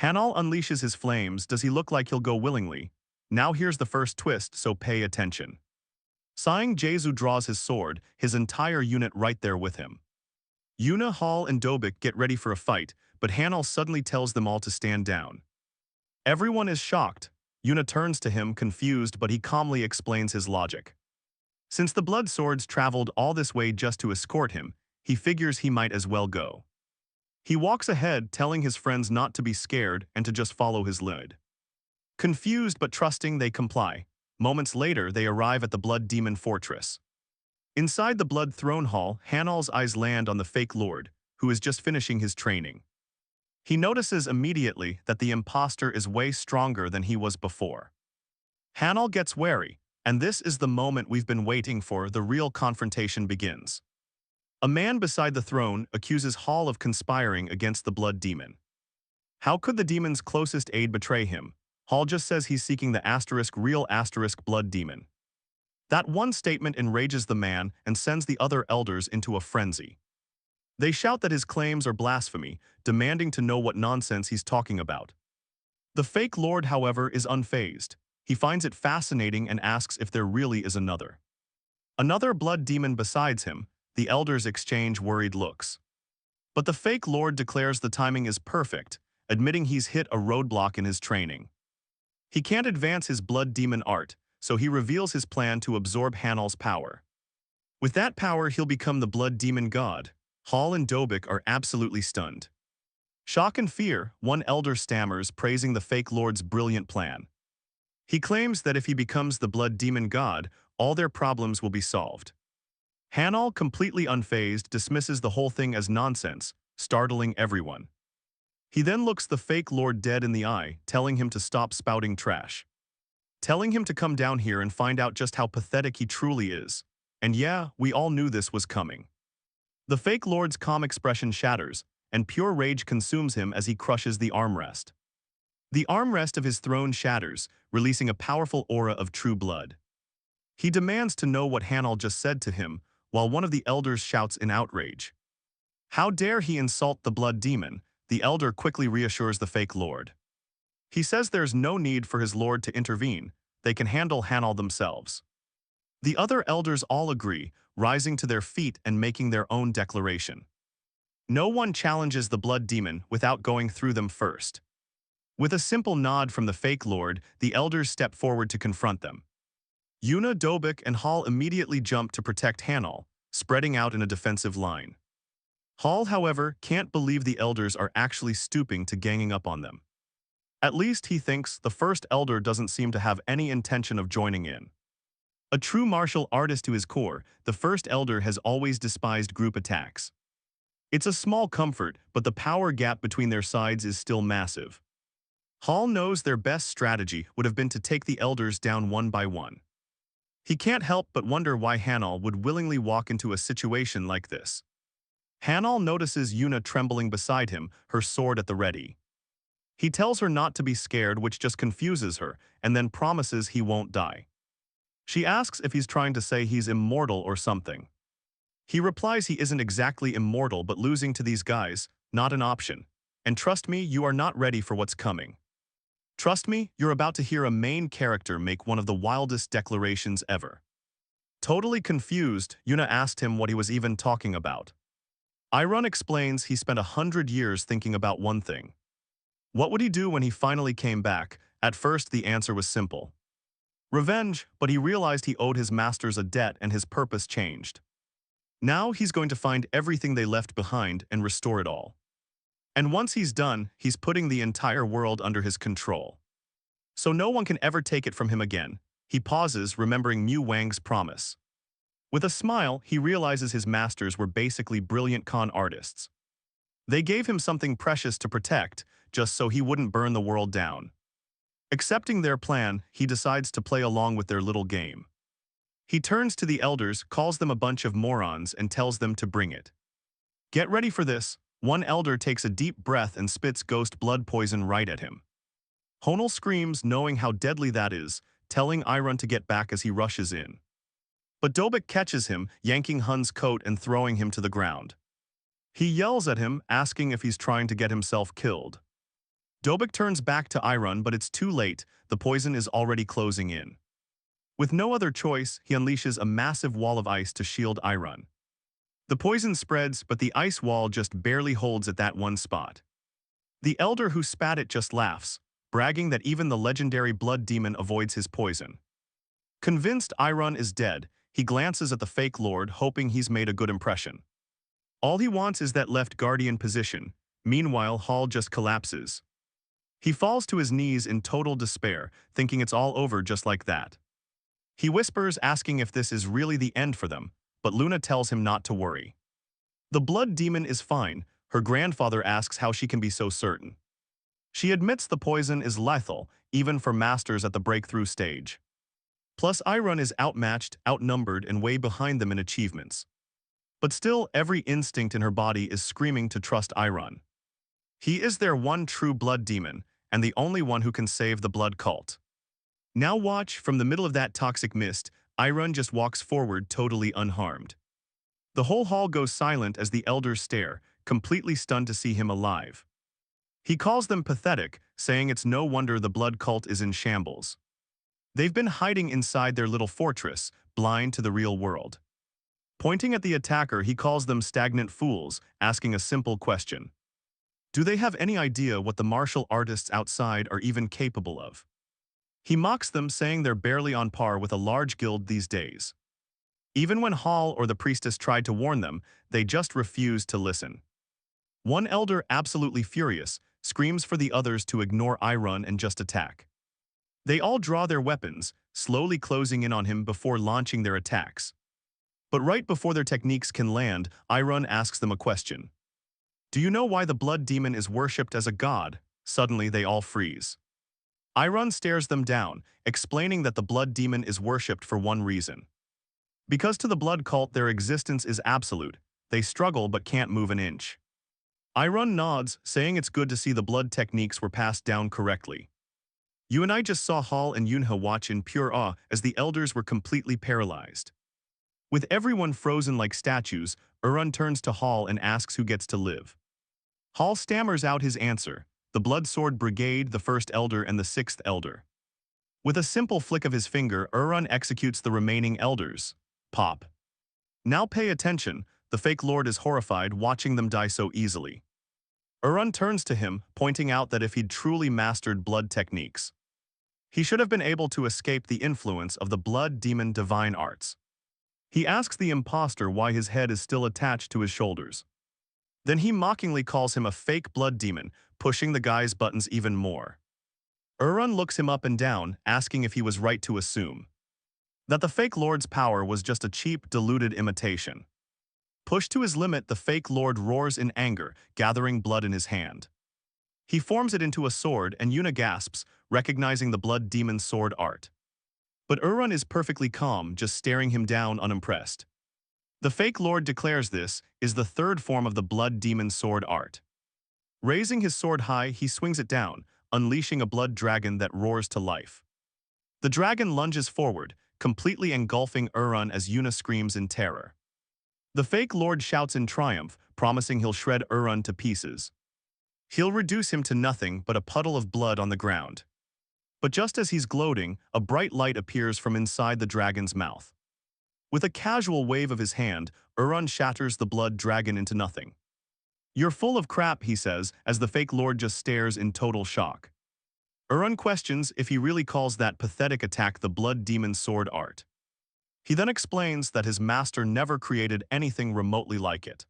Hanal unleashes his flames. Does he look like he'll go willingly? Now here's the first twist, so pay attention. Sighing, Jizu draws his sword, his entire unit right there with him. Yuna, Hall, and Dobik get ready for a fight, but Hanal suddenly tells them all to stand down. Everyone is shocked. Yuna turns to him, confused, but he calmly explains his logic. Since the blood swords traveled all this way just to escort him, he figures he might as well go. He walks ahead, telling his friends not to be scared and to just follow his lead. Confused but trusting, they comply. Moments later, they arrive at the Blood Demon Fortress. Inside the Blood Throne Hall, Hanal's eyes land on the fake lord, who is just finishing his training. He notices immediately that the imposter is way stronger than he was before. Hanal gets wary, and this is the moment we've been waiting for. The real confrontation begins. A man beside the throne accuses Hall of conspiring against the Blood Demon. How could the demon's closest aide betray him? Hall just says he's seeking the real Blood Demon. That one statement enrages the man and sends the other elders into a frenzy. They shout that his claims are blasphemy, demanding to know what nonsense he's talking about. The fake lord, however, is unfazed. He finds it fascinating and asks if there really is another blood demon besides him. The elders exchange worried looks. But the fake lord declares the timing is perfect, admitting he's hit a roadblock in his training. He can't advance his blood demon art, so he reveals his plan to absorb Hanal's power. With that power, he'll become the blood demon god. Hall and Dobik are absolutely stunned. Shock and fear, one elder stammers, praising the fake lord's brilliant plan. He claims that if he becomes the blood demon god, all their problems will be solved. Hanal, completely unfazed, dismisses the whole thing as nonsense, startling everyone. He then looks the fake lord dead in the eye, telling him to stop spouting trash. Telling him to come down here and find out just how pathetic he truly is. And yeah, we all knew this was coming. The fake lord's calm expression shatters, and pure rage consumes him as he crushes the armrest. The armrest of his throne shatters, releasing a powerful aura of true blood. He demands to know what Hanal just said to him, while one of the elders shouts in outrage. How dare he insult the blood demon? The elder quickly reassures the fake lord. He says there's no need for his lord to intervene, they can handle Hanal themselves. The other elders all agree, rising to their feet and making their own declaration. No one challenges the blood demon without going through them first. With a simple nod from the fake lord, the elders step forward to confront them. Yuna, Dobik, and Hall immediately jump to protect Hanal, spreading out in a defensive line. Hall, however, can't believe the elders are actually stooping to ganging up on them. At least, he thinks, the first elder doesn't seem to have any intention of joining in. A true martial artist to his core, the first elder has always despised group attacks. It's a small comfort, but the power gap between their sides is still massive. Hall knows their best strategy would have been to take the elders down one by one. He can't help but wonder why Hanal would willingly walk into a situation like this. Hanal notices Yuna trembling beside him, her sword at the ready. He tells her not to be scared, which just confuses her, and then promises he won't die. She asks if he's trying to say he's immortal or something. He replies he isn't exactly immortal, but losing to these guys, not an option. And trust me, you are not ready for what's coming. Trust me, you're about to hear a main character make one of the wildest declarations ever. Totally confused, Yuna asked him what he was even talking about. Einhart explains he spent 100 years thinking about one thing. What would he do when he finally came back? At first, the answer was simple. Revenge, but he realized he owed his masters a debt and his purpose changed. Now he's going to find everything they left behind and restore it all. And once he's done, he's putting the entire world under his control. So no one can ever take it from him again. He pauses, remembering Wang's promise. With a smile, he realizes his masters were basically brilliant con artists. They gave him something precious to protect, just so he wouldn't burn the world down. Accepting their plan, he decides to play along with their little game. He turns to the elders, calls them a bunch of morons, and tells them to bring it. Get ready for this. One elder takes a deep breath and spits ghost blood poison right at him. Honal screams, knowing how deadly that is, telling Einhart to get back as he rushes in. But Dobik catches him, yanking Hun's coat and throwing him to the ground. He yells at him, asking if he's trying to get himself killed. Dobik turns back to Einhart, but it's too late, the poison is already closing in. With no other choice, he unleashes a massive wall of ice to shield Einhart. The poison spreads, but the ice wall just barely holds at that one spot. The elder who spat it just laughs, bragging that even the legendary blood demon avoids his poison. Convinced Einhart is dead, he glances at the fake lord, hoping he's made a good impression. All he wants is that left guardian position. Meanwhile, Hall just collapses. He falls to his knees in total despair, thinking it's all over just like that. He whispers, asking if this is really the end for them, but Luna tells him not to worry. The blood demon is fine. Her grandfather asks how she can be so certain. She admits the poison is lethal, even for masters at the breakthrough stage. Plus, Einhart is outmatched, outnumbered, and way behind them in achievements. But still, every instinct in her body is screaming to trust Einhart. He is their one true blood demon, and the only one who can save the blood cult. Now watch, from the middle of that toxic mist, Einhart just walks forward totally unharmed. The whole hall goes silent as the elders stare, completely stunned to see him alive. He calls them pathetic, saying it's no wonder the blood cult is in shambles. They've been hiding inside their little fortress, blind to the real world. Pointing at the attacker, he calls them stagnant fools, asking a simple question. Do they have any idea what the martial artists outside are even capable of? He mocks them, saying they're barely on par with a large guild these days. Even when Hall or the priestess tried to warn them, they just refused to listen. One elder, absolutely furious, screams for the others to ignore Einhart and just attack. They all draw their weapons, slowly closing in on him before launching their attacks. But right before their techniques can land, Einhart asks them a question. Do you know why the blood demon is worshipped as a god? Suddenly they all freeze. Einhart stares them down, explaining that the blood demon is worshipped for one reason. Because to the blood cult their existence is absolute, they struggle but can't move an inch. Einhart nods, saying it's good to see the blood techniques were passed down correctly. You and I just saw Hall and Yunha watch in pure awe as the elders were completely paralyzed. With everyone frozen like statues, Urun turns to Hall and asks who gets to live. Hall stammers out his answer, the Blood Sword Brigade, the first elder and the sixth elder. With a simple flick of his finger, Urun executes the remaining elders. Pop. Now pay attention, the fake lord is horrified watching them die so easily. Urun turns to him, pointing out that if he'd truly mastered blood techniques, he should have been able to escape the influence of the blood demon divine arts. He asks the impostor why his head is still attached to his shoulders. Then he mockingly calls him a fake blood demon, pushing the guy's buttons even more. Urun looks him up and down, asking if he was right to assume that the fake lord's power was just a cheap, diluted imitation. Pushed to his limit, the fake lord roars in anger, gathering blood in his hand. He forms it into a sword and Yuna gasps, recognizing the blood demon's sword art. But Urun is perfectly calm, just staring him down unimpressed. The fake lord declares this is the third form of the blood demon's sword art. Raising his sword high, he swings it down, unleashing a blood dragon that roars to life. The dragon lunges forward, completely engulfing Urun as Yuna screams in terror. The fake lord shouts in triumph, promising he'll shred Urun to pieces. He'll reduce him to nothing but a puddle of blood on the ground. But just as he's gloating, a bright light appears from inside the dragon's mouth. With a casual wave of his hand, Urun shatters the blood dragon into nothing. "You're full of crap," he says, as the fake lord just stares in total shock. Urun questions if he really calls that pathetic attack the blood demon's sword art. He then explains that his master never created anything remotely like it.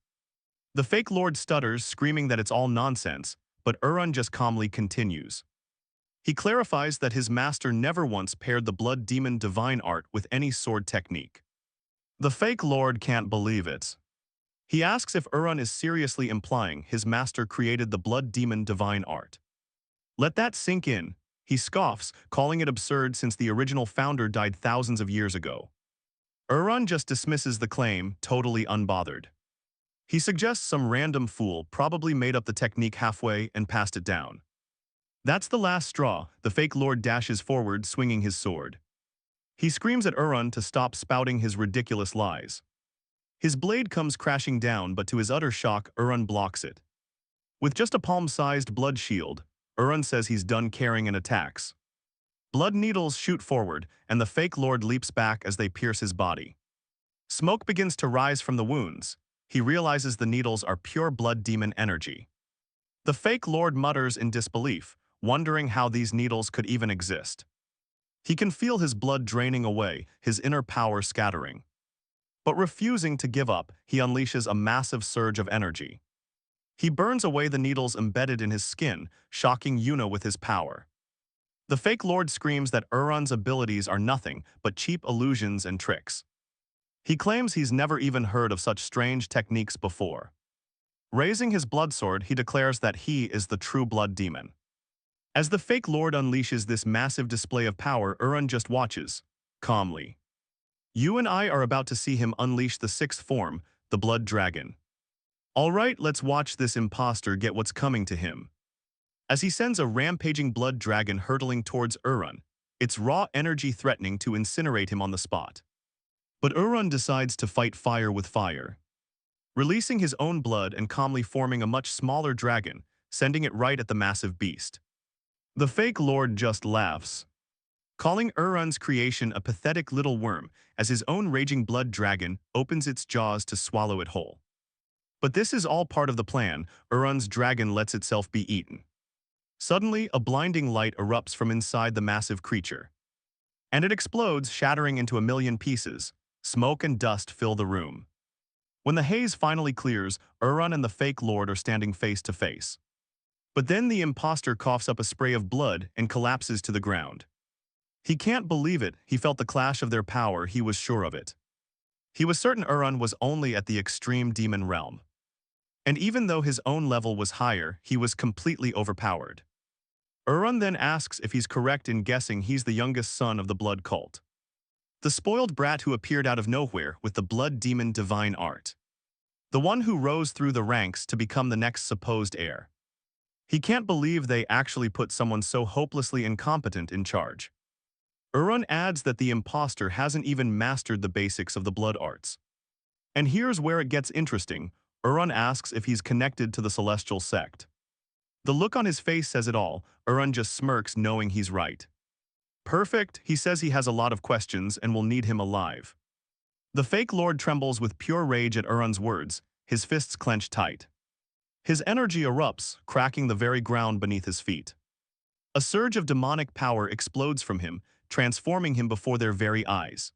The fake lord stutters, screaming that it's all nonsense, but Urun just calmly continues. He clarifies that his master never once paired the blood demon divine art with any sword technique. The fake lord can't believe it. He asks if Urun is seriously implying his master created the blood demon divine art. Let that sink in. He scoffs, calling it absurd since the original founder died thousands of years ago. Urun just dismisses the claim, totally unbothered. He suggests some random fool probably made up the technique halfway and passed it down. That's the last straw. The fake lord dashes forward, swinging his sword. He screams at Urun to stop spouting his ridiculous lies. His blade comes crashing down, but to his utter shock, Urun blocks it. With just a palm-sized blood shield, Urun says he's done caring and attacks. Blood needles shoot forward, and the fake lord leaps back as they pierce his body. Smoke begins to rise from the wounds. He realizes the needles are pure blood demon energy. The fake lord mutters in disbelief, wondering how these needles could even exist. He can feel his blood draining away, his inner power scattering. But refusing to give up, he unleashes a massive surge of energy. He burns away the needles embedded in his skin, shocking Yuna with his power. The fake lord screams that Urun's abilities are nothing but cheap illusions and tricks. He claims he's never even heard of such strange techniques before. Raising his blood sword, he declares that he is the true blood demon. As the fake lord unleashes this massive display of power, Urun just watches, calmly. You and I are about to see him unleash the sixth form, the blood dragon. Alright, let's watch this imposter get what's coming to him. As he sends a rampaging blood dragon hurtling towards Urun, its raw energy threatening to incinerate him on the spot. But Urun decides to fight fire with fire, releasing his own blood and calmly forming a much smaller dragon, sending it right at the massive beast. The fake lord just laughs, calling Urun's creation a pathetic little worm as his own raging blood dragon opens its jaws to swallow it whole. But this is all part of the plan. Urun's dragon lets itself be eaten. Suddenly, a blinding light erupts from inside the massive creature, and it explodes, shattering into a million pieces. Smoke and dust fill the room. When the haze finally clears, Urun and the fake lord are standing face to face. But then the imposter coughs up a spray of blood and collapses to the ground. He can't believe it. He felt the clash of their power. He was sure of it. He was certain Urun was only at the extreme demon realm. And even though his own level was higher, he was completely overpowered. Urun then asks if he's correct in guessing he's the youngest son of the blood cult, the spoiled brat who appeared out of nowhere with the blood demon divine art, the one who rose through the ranks to become the next supposed heir. He can't believe they actually put someone so hopelessly incompetent in charge. Urun adds that the imposter hasn't even mastered the basics of the blood arts. And here's where it gets interesting. Urun asks if he's connected to the celestial sect. The look on his face says it all. Urun just smirks knowing he's right. Perfect, he says he has a lot of questions and will need him alive. The fake lord trembles with pure rage at Urun's words, his fists clench tight. His energy erupts, cracking the very ground beneath his feet. A surge of demonic power explodes from him, transforming him before their very eyes.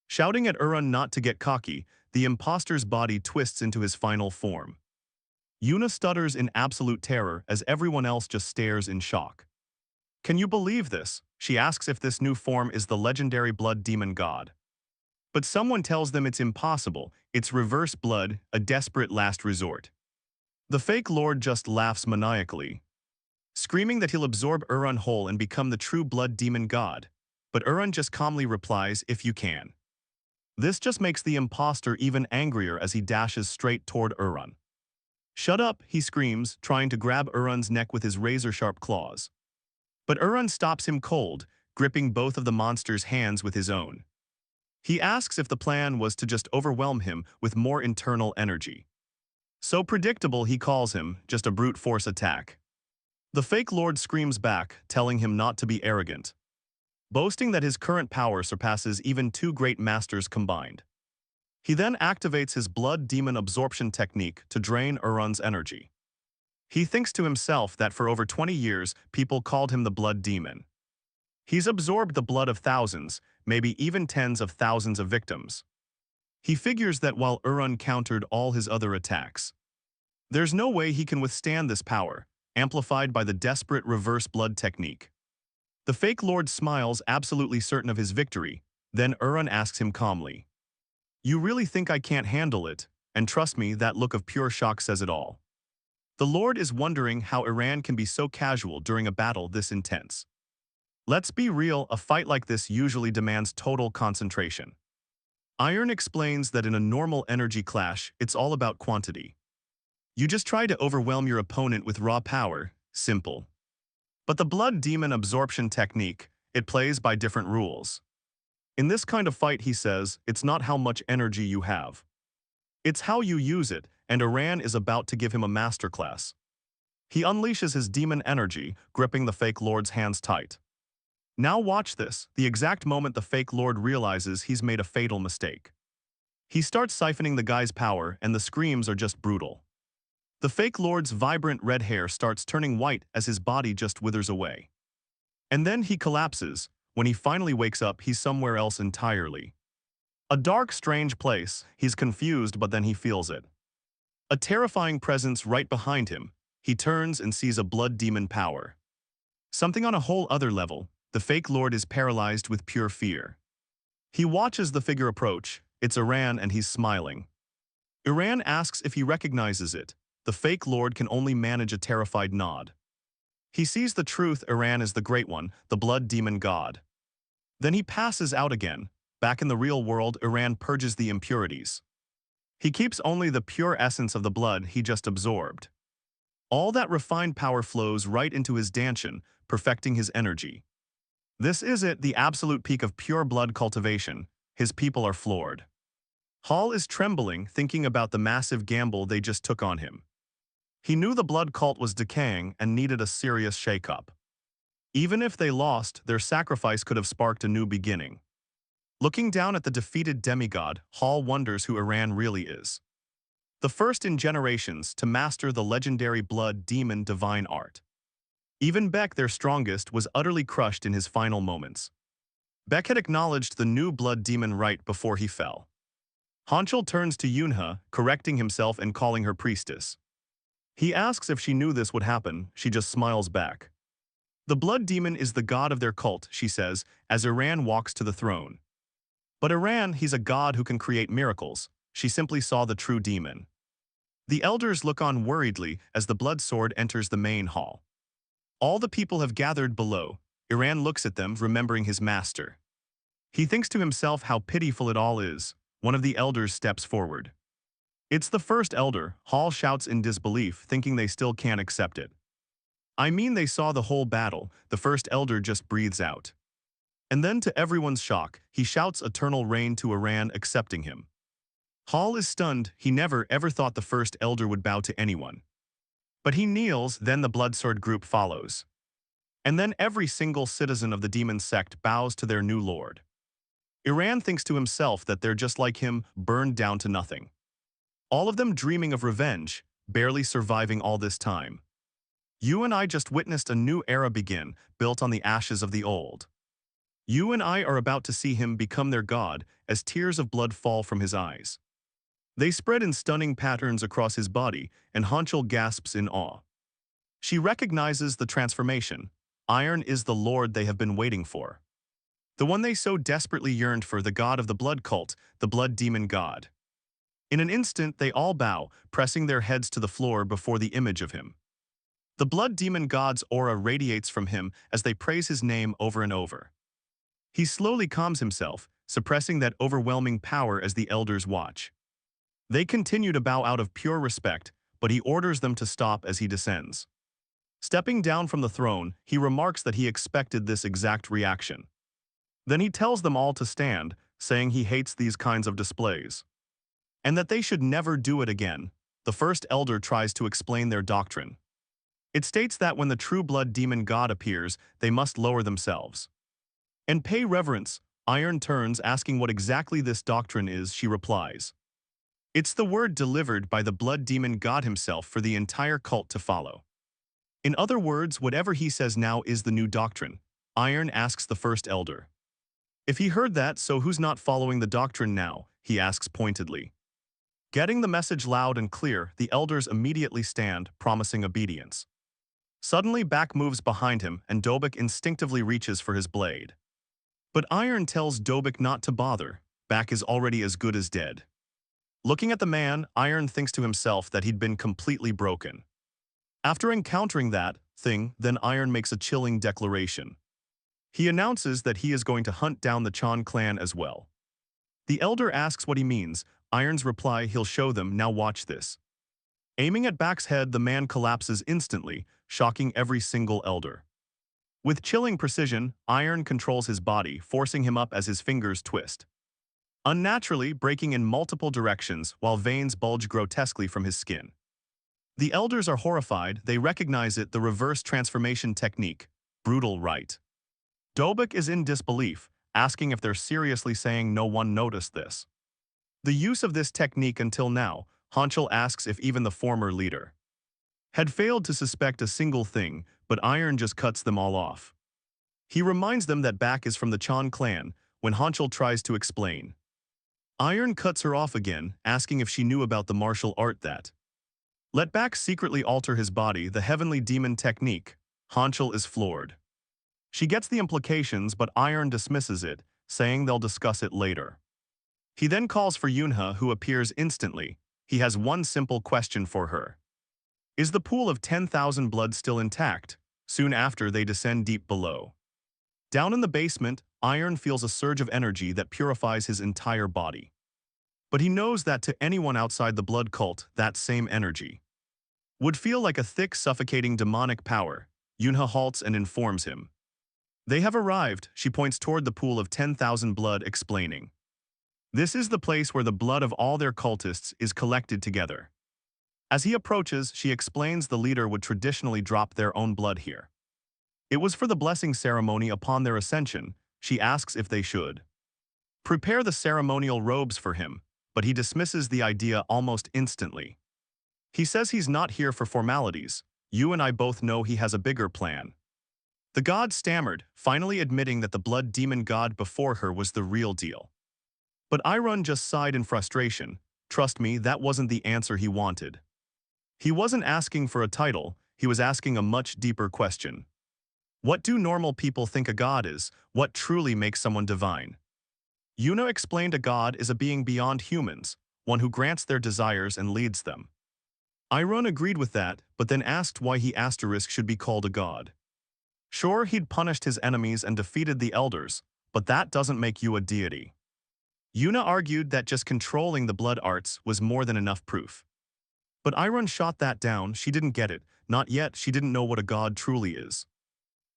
Shouting at Urun not to get cocky, the imposter's body twists into his final form. Yuna stutters in absolute terror as everyone else just stares in shock. Can you believe this? She asks if this new form is the legendary blood demon god. But someone tells them it's impossible, it's reverse blood, a desperate last resort. The fake lord just laughs maniacally, screaming that he'll absorb Urun whole and become the true blood demon god. But Urun just calmly replies, if you can. This just makes the imposter even angrier as he dashes straight toward Urun. Shut up, he screams, trying to grab Urun's neck with his razor-sharp claws. But Urun stops him cold, gripping both of the monster's hands with his own. He asks if the plan was to just overwhelm him with more internal energy. So predictable, he calls him, just a brute force attack. The fake lord screams back, telling him not to be arrogant, boasting that his current power surpasses even two great masters combined. He then activates his blood demon absorption technique to drain Urun's energy. He thinks to himself that for over 20 years, people called him the blood demon. He's absorbed the blood of thousands, maybe even tens of thousands of victims. He figures that while Urun countered all his other attacks, there's no way he can withstand this power, amplified by the desperate reverse blood technique. The fake lord smiles, absolutely certain of his victory. Then Urun asks him calmly, "You really think I can't handle it?" And trust me, that look of pure shock says it all. The lord is wondering how Iran can be so casual during a battle this intense. Let's be real, a fight like this usually demands total concentration. Iron explains that in a normal energy clash, it's all about quantity. You just try to overwhelm your opponent with raw power, simple. But the blood demon absorption technique, it plays by different rules. In this kind of fight, he says, it's not how much energy you have. It's how you use it, and Iran is about to give him a masterclass. He unleashes his demon energy, gripping the fake lord's hands tight. Now watch this, the exact moment the fake lord realizes he's made a fatal mistake. He starts siphoning the guy's power, and the screams are just brutal. The fake lord's vibrant red hair starts turning white as his body just withers away. And then he collapses. When he finally wakes up, he's somewhere else entirely. A dark, strange place. He's confused, but then he feels it. A terrifying presence right behind him. He turns and sees a blood demon power. Something on a whole other level. The fake lord is paralyzed with pure fear. He watches the figure approach. It's Iran, and he's smiling. Iran asks if he recognizes it. The fake lord can only manage a terrified nod. He sees the truth. Iran is the Great One, the blood demon god. Then he passes out again. Back in the real world, Iran purges the impurities. He keeps only the pure essence of the blood he just absorbed. All that refined power flows right into his dantian, perfecting his energy. This is it, the absolute peak of pure blood cultivation. His people are floored. Hall is trembling, thinking about the massive gamble they just took on him. He knew the blood cult was decaying and needed a serious shake-up. Even if they lost, their sacrifice could have sparked a new beginning. Looking down at the defeated demigod, Hall wonders who Iran really is. The first in generations to master the legendary blood demon divine art. Even Beck, their strongest, was utterly crushed in his final moments. Beck had acknowledged the new blood demon right before he fell. Hanchul turns to Yunha, correcting himself and calling her priestess. He asks if she knew this would happen. She just smiles back. The blood demon is the god of their cult, she says, as Iran walks to the throne. But Iran, he's a god who can create miracles. She simply saw the true demon. The elders look on worriedly as the blood sword enters the main hall. All the people have gathered below. Iran looks at them, remembering his master. He thinks to himself how pitiful it all is. One of the elders steps forward. It's the first elder. Hall shouts in disbelief, thinking they still can't accept it. I mean they saw the whole battle, the first elder just breathes out. And then to everyone's shock, he shouts eternal reign to Iran accepting him. Hall is stunned, he never ever thought the first elder would bow to anyone. But he kneels, then the Bloodsword group follows. And then every single citizen of the demon sect bows to their new lord. Iran thinks to himself that they're just like him, burned down to nothing. All of them dreaming of revenge, barely surviving all this time. You and I just witnessed a new era begin, built on the ashes of the old. You and I are about to see him become their god, as tears of blood fall from his eyes. They spread in stunning patterns across his body, and Hanchul gasps in awe. She recognizes the transformation. Iron is the lord they have been waiting for. The one they so desperately yearned for, the god of the blood cult, the blood demon god. In an instant, they all bow, pressing their heads to the floor before the image of him. The blood demon god's aura radiates from him as they praise his name over and over. He slowly calms himself, suppressing that overwhelming power as the elders watch. They continue to bow out of pure respect, but he orders them to stop as he descends. Stepping down from the throne, he remarks that he expected this exact reaction. Then he tells them all to stand, saying he hates these kinds of displays. And that they should never do it again. The first elder tries to explain their doctrine. It states that when the true blood demon god appears, they must lower themselves and pay reverence. Iron turns, asking what exactly this doctrine is. She replies, "It's the word delivered by the blood demon god himself for the entire cult to follow." In other words, whatever he says now is the new doctrine. Iron asks the first elder. If he heard that, so who's not following the doctrine now? He asks pointedly. Getting the message loud and clear, the elders immediately stand, promising obedience. Suddenly Bak moves behind him and Dobik instinctively reaches for his blade. But Iron tells Dobik not to bother. Bak is already as good as dead. Looking at the man, Iron thinks to himself that he'd been completely broken. After encountering that thing, then Iron makes a chilling declaration. He announces that he is going to hunt down the Chan clan as well. The elder asks what he means. Iron's reply, he'll show them, now watch this. Aiming at Bak's head, the man collapses instantly, shocking every single elder. With chilling precision, Iron controls his body, forcing him up as his fingers twist. Unnaturally, breaking in multiple directions while veins bulge grotesquely from his skin. The elders are horrified. They recognize it, the reverse transformation technique. Brutal, right? Dobik is in disbelief, asking if they're seriously saying no one noticed this. The use of this technique until now, Hanchul asks if even the former leader had failed to suspect a single thing, but Iron just cuts them all off. He reminds them that Bak is from the Chan clan when Hanchul tries to explain. Iron cuts her off again, asking if she knew about the martial art that let Bak secretly alter his body, the heavenly demon technique. Hanchul is floored. She gets the implications, but Iron dismisses it, saying they'll discuss it later. He then calls for Yunha, who appears instantly. He has one simple question for her. Is the pool of 10,000 blood still intact? Soon after, they descend deep below. Down in the basement, Iron feels a surge of energy that purifies his entire body. But he knows that to anyone outside the blood cult, that same energy would feel like a thick, suffocating demonic power. Yunha halts and informs him. They have arrived. She points toward the pool of 10,000 blood, explaining. This is the place where the blood of all their cultists is collected together. As he approaches, she explains the leader would traditionally drop their own blood here. It was for the blessing ceremony upon their ascension. She asks if they should prepare the ceremonial robes for him, but he dismisses the idea almost instantly. He says he's not here for formalities. You and I both know he has a bigger plan. The god stammered, finally admitting that the blood demon god before her was the real deal. But Iron just sighed in frustration. Trust me, that wasn't the answer he wanted. He wasn't asking for a title, he was asking a much deeper question. What do normal people think a god is? What truly makes someone divine? Yuna explained a god is a being beyond humans, one who grants their desires and leads them. Iron agreed with that, but then asked why he asterisk should be called a god. Sure, he'd punished his enemies and defeated the elders, but that doesn't make you a deity. Yuna argued that just controlling the blood arts was more than enough proof. But Iron shot that down. She didn't get it. not yet she didn't know what a god truly is.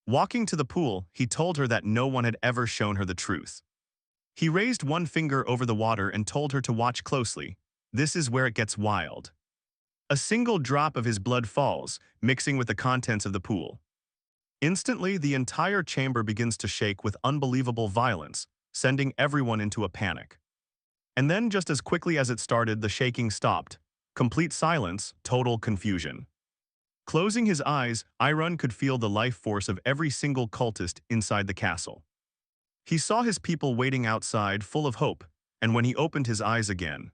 Walking to the pool, he told her that no one had ever shown her the truth. He raised one finger over the water and told her to watch closely. This is where it gets wild. A single drop of his blood falls, mixing with the contents of the pool. Instantly, the entire chamber begins to shake with unbelievable violence, sending everyone into a panic. And then, just as quickly as it started, the shaking stopped. Complete silence, total confusion. Closing his eyes, Iron could feel the life force of every single cultist inside the castle. He saw his people waiting outside, full of hope, and when he opened his eyes again,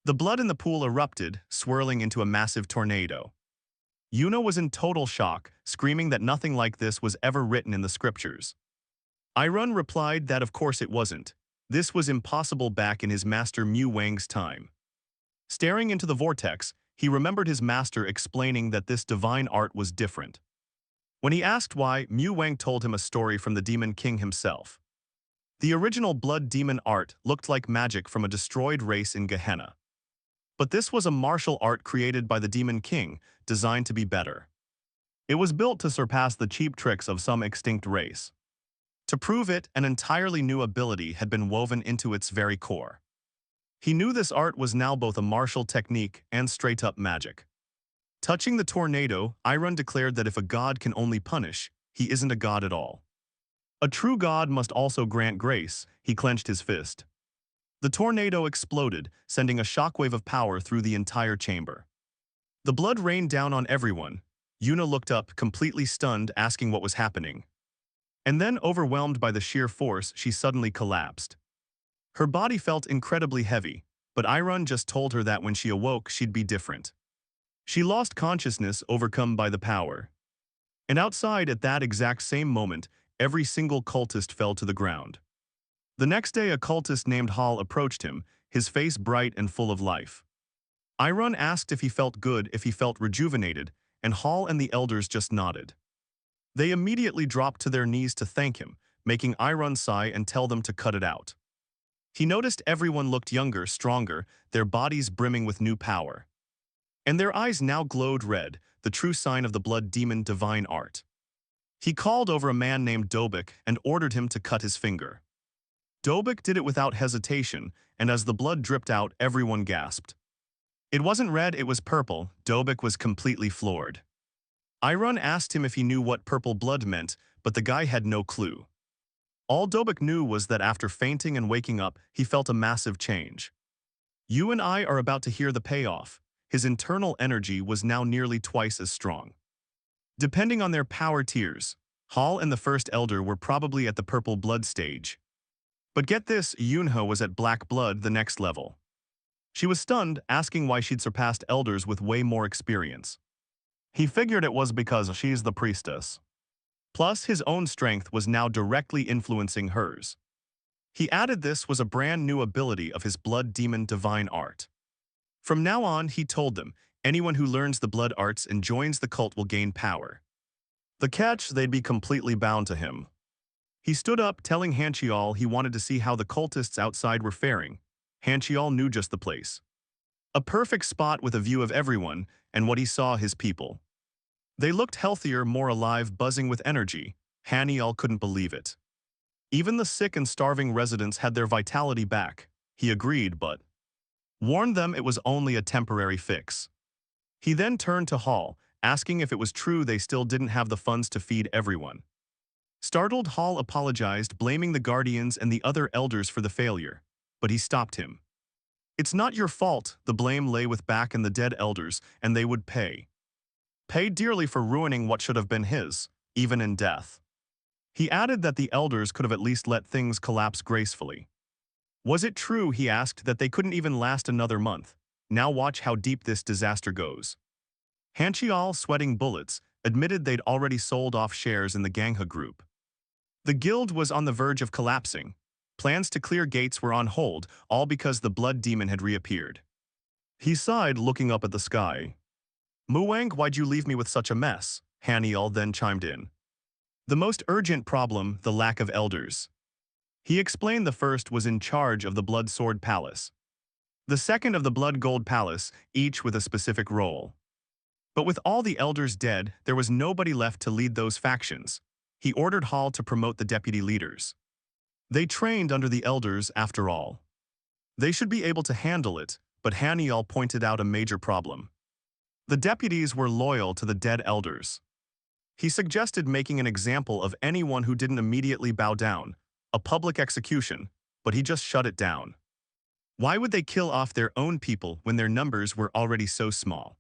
the blood in the pool erupted, swirling into a massive tornado. Yuna was in total shock, screaming that nothing like this was ever written in the scriptures. Iron replied that of course it wasn't. This was impossible back in his master Wang's time. Staring into the vortex, he remembered his master explaining that this divine art was different. When he asked why, Wang told him a story from the Demon King himself. The original blood demon art looked like magic from a destroyed race in Gehenna. But this was a martial art created by the Demon King, designed to be better. It was built to surpass the cheap tricks of some extinct race. To prove it, an entirely new ability had been woven into its very core. He knew this art was now both a martial technique and straight-up magic. Touching the tornado, Iron declared that if a god can only punish, he isn't a god at all. A true god must also grant grace. He clenched his fist. The tornado exploded, sending a shockwave of power through the entire chamber. The blood rained down on everyone. Yuna looked up, completely stunned, asking what was happening. And then, overwhelmed by the sheer force, she suddenly collapsed. Her body felt incredibly heavy, but Iron just told her that when she awoke, she'd be different. She lost consciousness, overcome by the power. And outside, at that exact same moment, every single cultist fell to the ground. The next day, a cultist named Hall approached him, his face bright and full of life. Iron asked if he felt good, if he felt rejuvenated, and Hall and the elders just nodded. They immediately dropped to their knees to thank him, making Iron sigh and tell them to cut it out. He noticed everyone looked younger, stronger, their bodies brimming with new power. And their eyes now glowed red, the true sign of the blood demon divine art. He called over a man named Dobik and ordered him to cut his finger. Dobik did it without hesitation, and as the blood dripped out, everyone gasped. It wasn't red, it was purple. Dobik was completely floored. Iron asked him if he knew what purple blood meant, but the guy had no clue. All Dobik knew was that after fainting and waking up, he felt a massive change. You and I are about to hear the payoff. His internal energy was now nearly twice as strong. Depending on their power tiers, Hall and the First Elder were probably at the purple blood stage. But get this, Yunho was at black blood, the next level. She was stunned, asking why she'd surpassed elders with way more experience. He figured it was because she's the priestess. Plus, his own strength was now directly influencing hers. He added this was a brand new ability of his blood demon divine art. From now on, he told them, anyone who learns the blood arts and joins the cult will gain power. The catch, they'd be completely bound to him. He stood up, telling Hanchial he wanted to see how the cultists outside were faring. Hanchial knew just the place. A perfect spot with a view of everyone, and what he saw, his people. They looked healthier, more alive, buzzing with energy. Hanchial couldn't believe it. Even the sick and starving residents had their vitality back. He agreed, but warned them it was only a temporary fix. He then turned to Hall, asking if it was true they still didn't have the funds to feed everyone. Startled, Hall apologized, blaming the guardians and the other elders for the failure, but he stopped him. It's not your fault, the blame lay with Back and the dead elders, and they would pay. Pay dearly for ruining what should have been his, even in death. He added that the elders could have at least let things collapse gracefully. Was it true, he asked, that they couldn't even last another month? Now watch how deep this disaster goes. Hanchial, sweating bullets, admitted they'd already sold off shares in the Gangha group. The guild was on the verge of collapsing. Plans to clear gates were on hold, all because the blood demon had reappeared. He sighed, looking up at the sky. Wang, why'd you leave me with such a mess? Hanchial then chimed in. The most urgent problem, the lack of elders. He explained the first was in charge of the Blood Sword Palace. The second of the Blood Gold Palace, each with a specific role. But with all the elders dead, there was nobody left to lead those factions. He ordered Hall to promote the deputy leaders. They trained under the elders after all. They should be able to handle it, but Haniel pointed out a major problem. The deputies were loyal to the dead elders. He suggested making an example of anyone who didn't immediately bow down, a public execution, but he just shut it down. Why would they kill off their own people when their numbers were already so small?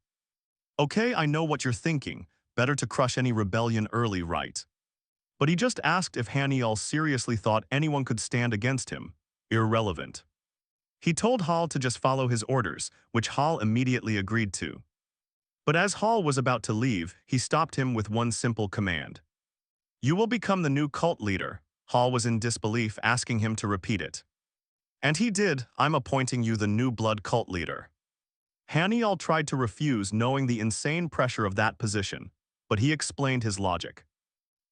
Okay, I know what you're thinking, better to crush any rebellion early, right? But he just asked if Haniel seriously thought anyone could stand against him. Irrelevant. He told Hall to just follow his orders, which Hall immediately agreed to. But as Hall was about to leave, he stopped him with one simple command. You will become the new cult leader. Hall was in disbelief, asking him to repeat it. And he did. I'm appointing you the new blood cult leader. Haniel tried to refuse, knowing the insane pressure of that position, but he explained his logic.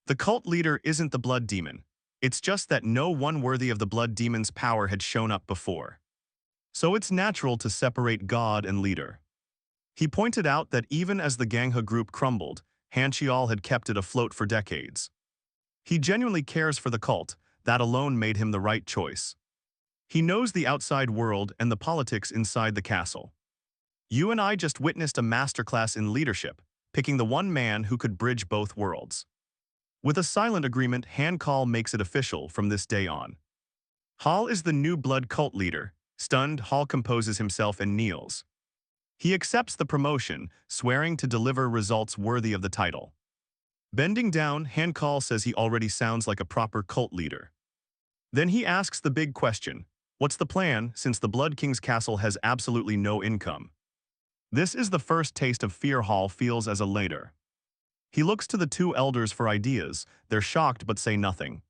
The cult leader isn't the blood demon. It's just that no one worthy of the blood demon's power had shown up before. So it's natural to separate god and leader. He pointed out that even as the Gangha group crumbled, Haniel had kept it afloat for decades. He genuinely cares for the cult. That alone made him the right choice. He knows the outside world and the politics inside the castle. You and I just witnessed a masterclass in leadership, picking the one man who could bridge both worlds. With a silent agreement, Haniel makes it official from this day on. Hall is the new blood cult leader. Stunned, Hall composes himself and kneels. He accepts the promotion, swearing to deliver results worthy of the title. Bending down, Haniel says he already sounds like a proper cult leader. Then he asks the big question, what's the plan since the Blood King's castle has absolutely no income? This is the first taste of fear Hall feels as a leader. He looks to the two elders for ideas. They're shocked but say nothing.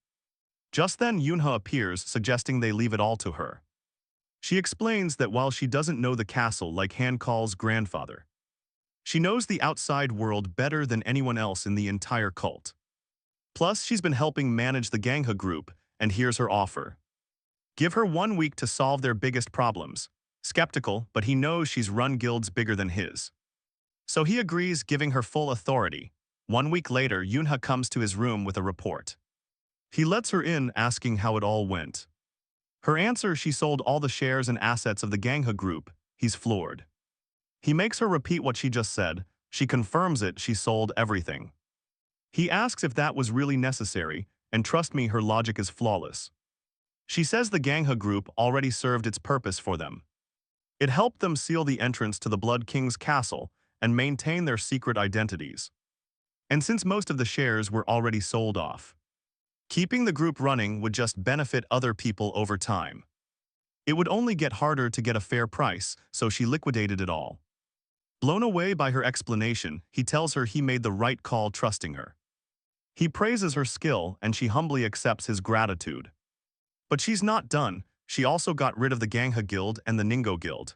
Just then Yunha appears, suggesting they leave it all to her. She explains that while she doesn't know the castle like Haniel's grandfather, she knows the outside world better than anyone else in the entire cult. Plus, she's been helping manage the Gangha group, and here's her offer. Give her 1 week to solve their biggest problems. Skeptical, but he knows she's run guilds bigger than his. So he agrees, giving her full authority. 1 week later, Yunha comes to his room with a report. He lets her in, asking how it all went. Her answer, she sold all the shares and assets of the Gangha group. He's floored. He makes her repeat what she just said. She confirms it, she sold everything. He asks if that was really necessary, and trust me, her logic is flawless. She says the Gangha group already served its purpose for them. It helped them seal the entrance to the Blood King's castle and maintain their secret identities. And since most of the shares were already sold off, keeping the group running would just benefit other people over time. It would only get harder to get a fair price, so she liquidated it all. Blown away by her explanation, he tells her he made the right call, trusting her. He praises her skill, and she humbly accepts his gratitude. But she's not done. She also got rid of the Gangha Guild and the Ningo Guild.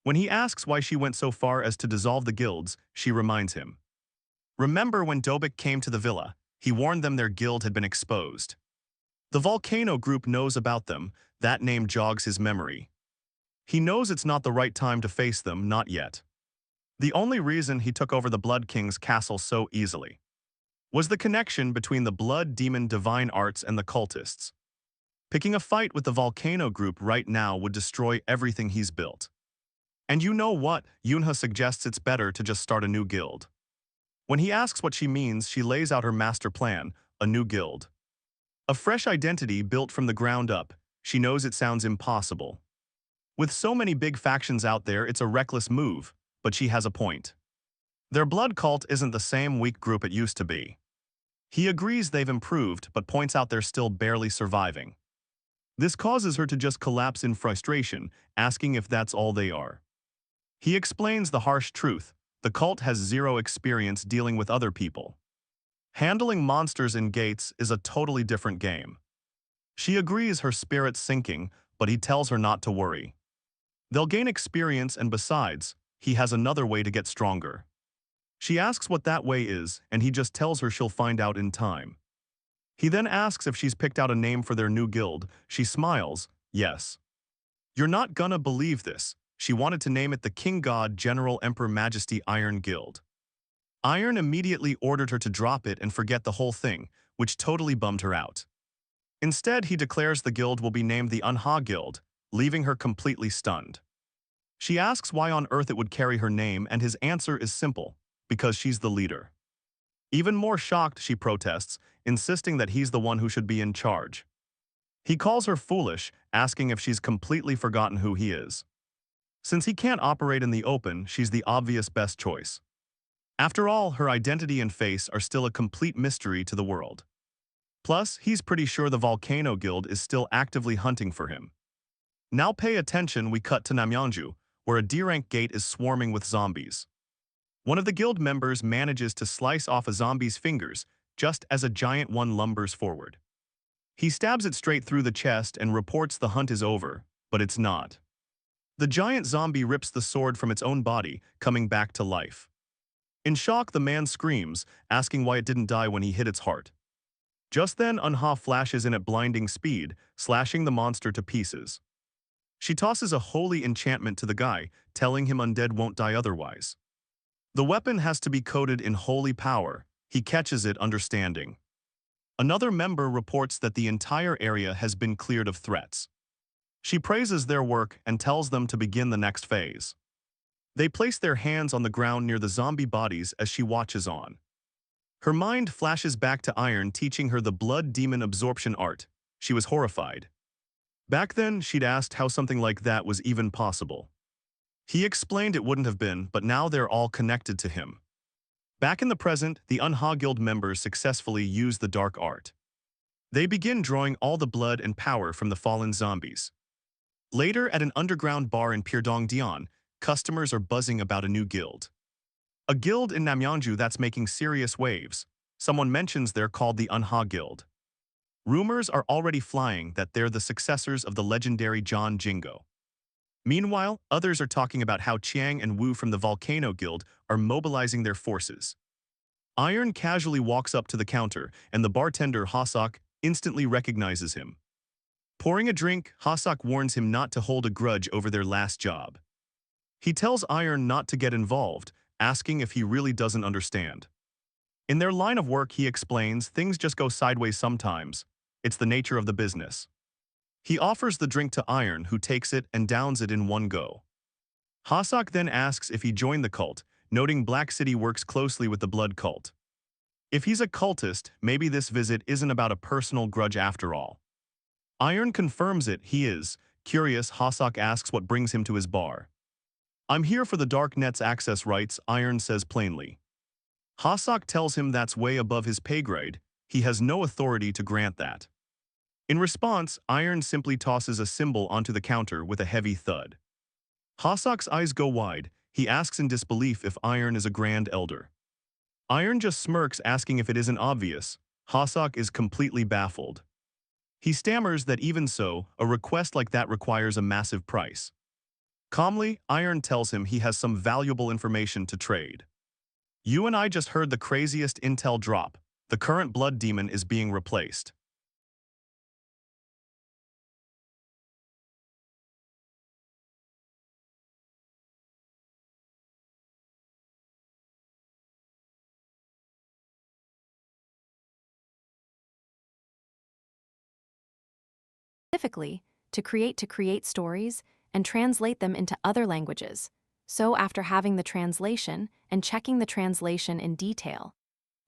When he asks why she went so far as to dissolve the guilds, she reminds him. Remember when Dobik came to the villa, he warned them their guild had been exposed. The Volcano group knows about them. That name jogs his memory. He knows it's not the right time to face them, not yet. The only reason he took over the Blood King's castle so easily was the connection between the blood demon divine arts and the cultists. Picking a fight with the Volcano group right now would destroy everything he's built. And you know what? Yunha suggests it's better to just start a new guild. When he asks what she means, she lays out her master plan, a new guild. A fresh identity built from the ground up. She knows it sounds impossible. With so many big factions out there, it's a reckless move, but she has a point. Their blood cult isn't the same weak group it used to be. He agrees they've improved, but points out they're still barely surviving. This causes her to just collapse in frustration, asking if that's all they are. He explains the harsh truth. The cult has zero experience dealing with other people. Handling monsters in gates is a totally different game. She agrees, her spirit's sinking, but he tells her not to worry. They'll gain experience, and besides, he has another way to get stronger. She asks what that way is, and he just tells her she'll find out in time. He then asks if she's picked out a name for their new guild. She smiles, yes. You're not gonna believe this. She wanted to name it the King God General Emperor Majesty Iron Guild. Iron immediately ordered her to drop it and forget the whole thing, which totally bummed her out. Instead, he declares the guild will be named the Unha Guild, leaving her completely stunned. She asks why on earth it would carry her name, and his answer is simple: because she's the leader. Even more shocked, she protests, insisting that he's the one who should be in charge. He calls her foolish, asking if she's completely forgotten who he is. Since he can't operate in the open, she's the obvious best choice. After all, her identity and face are still a complete mystery to the world. Plus, he's pretty sure the Volcano Guild is still actively hunting for him. Now pay attention, we cut to Namyeonju, where a D-rank gate is swarming with zombies. One of the guild members manages to slice off a zombie's fingers just as a giant one lumbers forward. He stabs it straight through the chest and reports the hunt is over, but it's not. The giant zombie rips the sword from its own body, coming back to life. In shock, the man screams, asking why it didn't die when he hit its heart. Just then, Unha flashes in at blinding speed, slashing the monster to pieces. She tosses a holy enchantment to the guy, telling him undead won't die otherwise. The weapon has to be coated in holy power. He catches it, understanding. Another member reports that the entire area has been cleared of threats. She praises their work and tells them to begin the next phase. They place their hands on the ground near the zombie bodies as she watches on. Her mind flashes back to Iron teaching her the blood demon absorption art. She was horrified. Back then, she'd asked how something like that was even possible. He explained it wouldn't have been, but now they're all connected to him. Back in the present, the Unha Guild members successfully use the dark art. They begin drawing all the blood and power from the fallen zombies. Later, at an underground bar in Pyeongdaeon, customers are buzzing about a new guild. A guild in Namyeonju that's making serious waves. Someone mentions they're called the Unha Guild. Rumors are already flying that they're the successors of the legendary John Jingo. Meanwhile, others are talking about how Chiang and Wu from the Volcano Guild are mobilizing their forces. Iron casually walks up to the counter, and the bartender, Hasok, instantly recognizes him. Pouring a drink, Hasok warns him not to hold a grudge over their last job. He tells Iron not to get involved, asking if he really doesn't understand. In their line of work, he explains, things just go sideways sometimes. It's the nature of the business. He offers the drink to Iron, who takes it and downs it in one go. Hasok then asks if he joined the cult, noting Black City works closely with the blood cult. If he's a cultist, maybe this visit isn't about a personal grudge after all. Iron confirms it, he is. Curious, Hasok asks what brings him to his bar. I'm here for the Dark Net's access rights, Iron says plainly. Hasok tells him that's way above his pay grade. He has no authority to grant that. In response, Iron simply tosses a symbol onto the counter with a heavy thud. Hasok's eyes go wide. He asks in disbelief if Iron is a Grand Elder. Iron just smirks, asking if it isn't obvious. Hasok is completely baffled. He stammers that even so, a request like that requires a massive price. Calmly, Iron tells him he has some valuable information to trade. You and I just heard the craziest intel drop. The current blood demon is being replaced. Specifically, to create stories and translate them into other languages. So after having the translation and checking the translation in detail,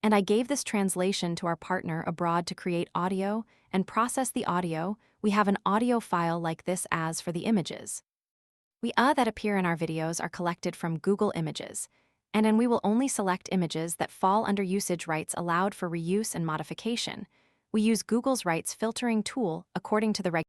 and I gave this translation to our partner abroad to create audio and process the audio, we have an audio file like this as for the images. That appear in our videos are collected from Google Images, and then we will only select images that fall under usage rights allowed for reuse and modification. We use Google's rights filtering tool according to the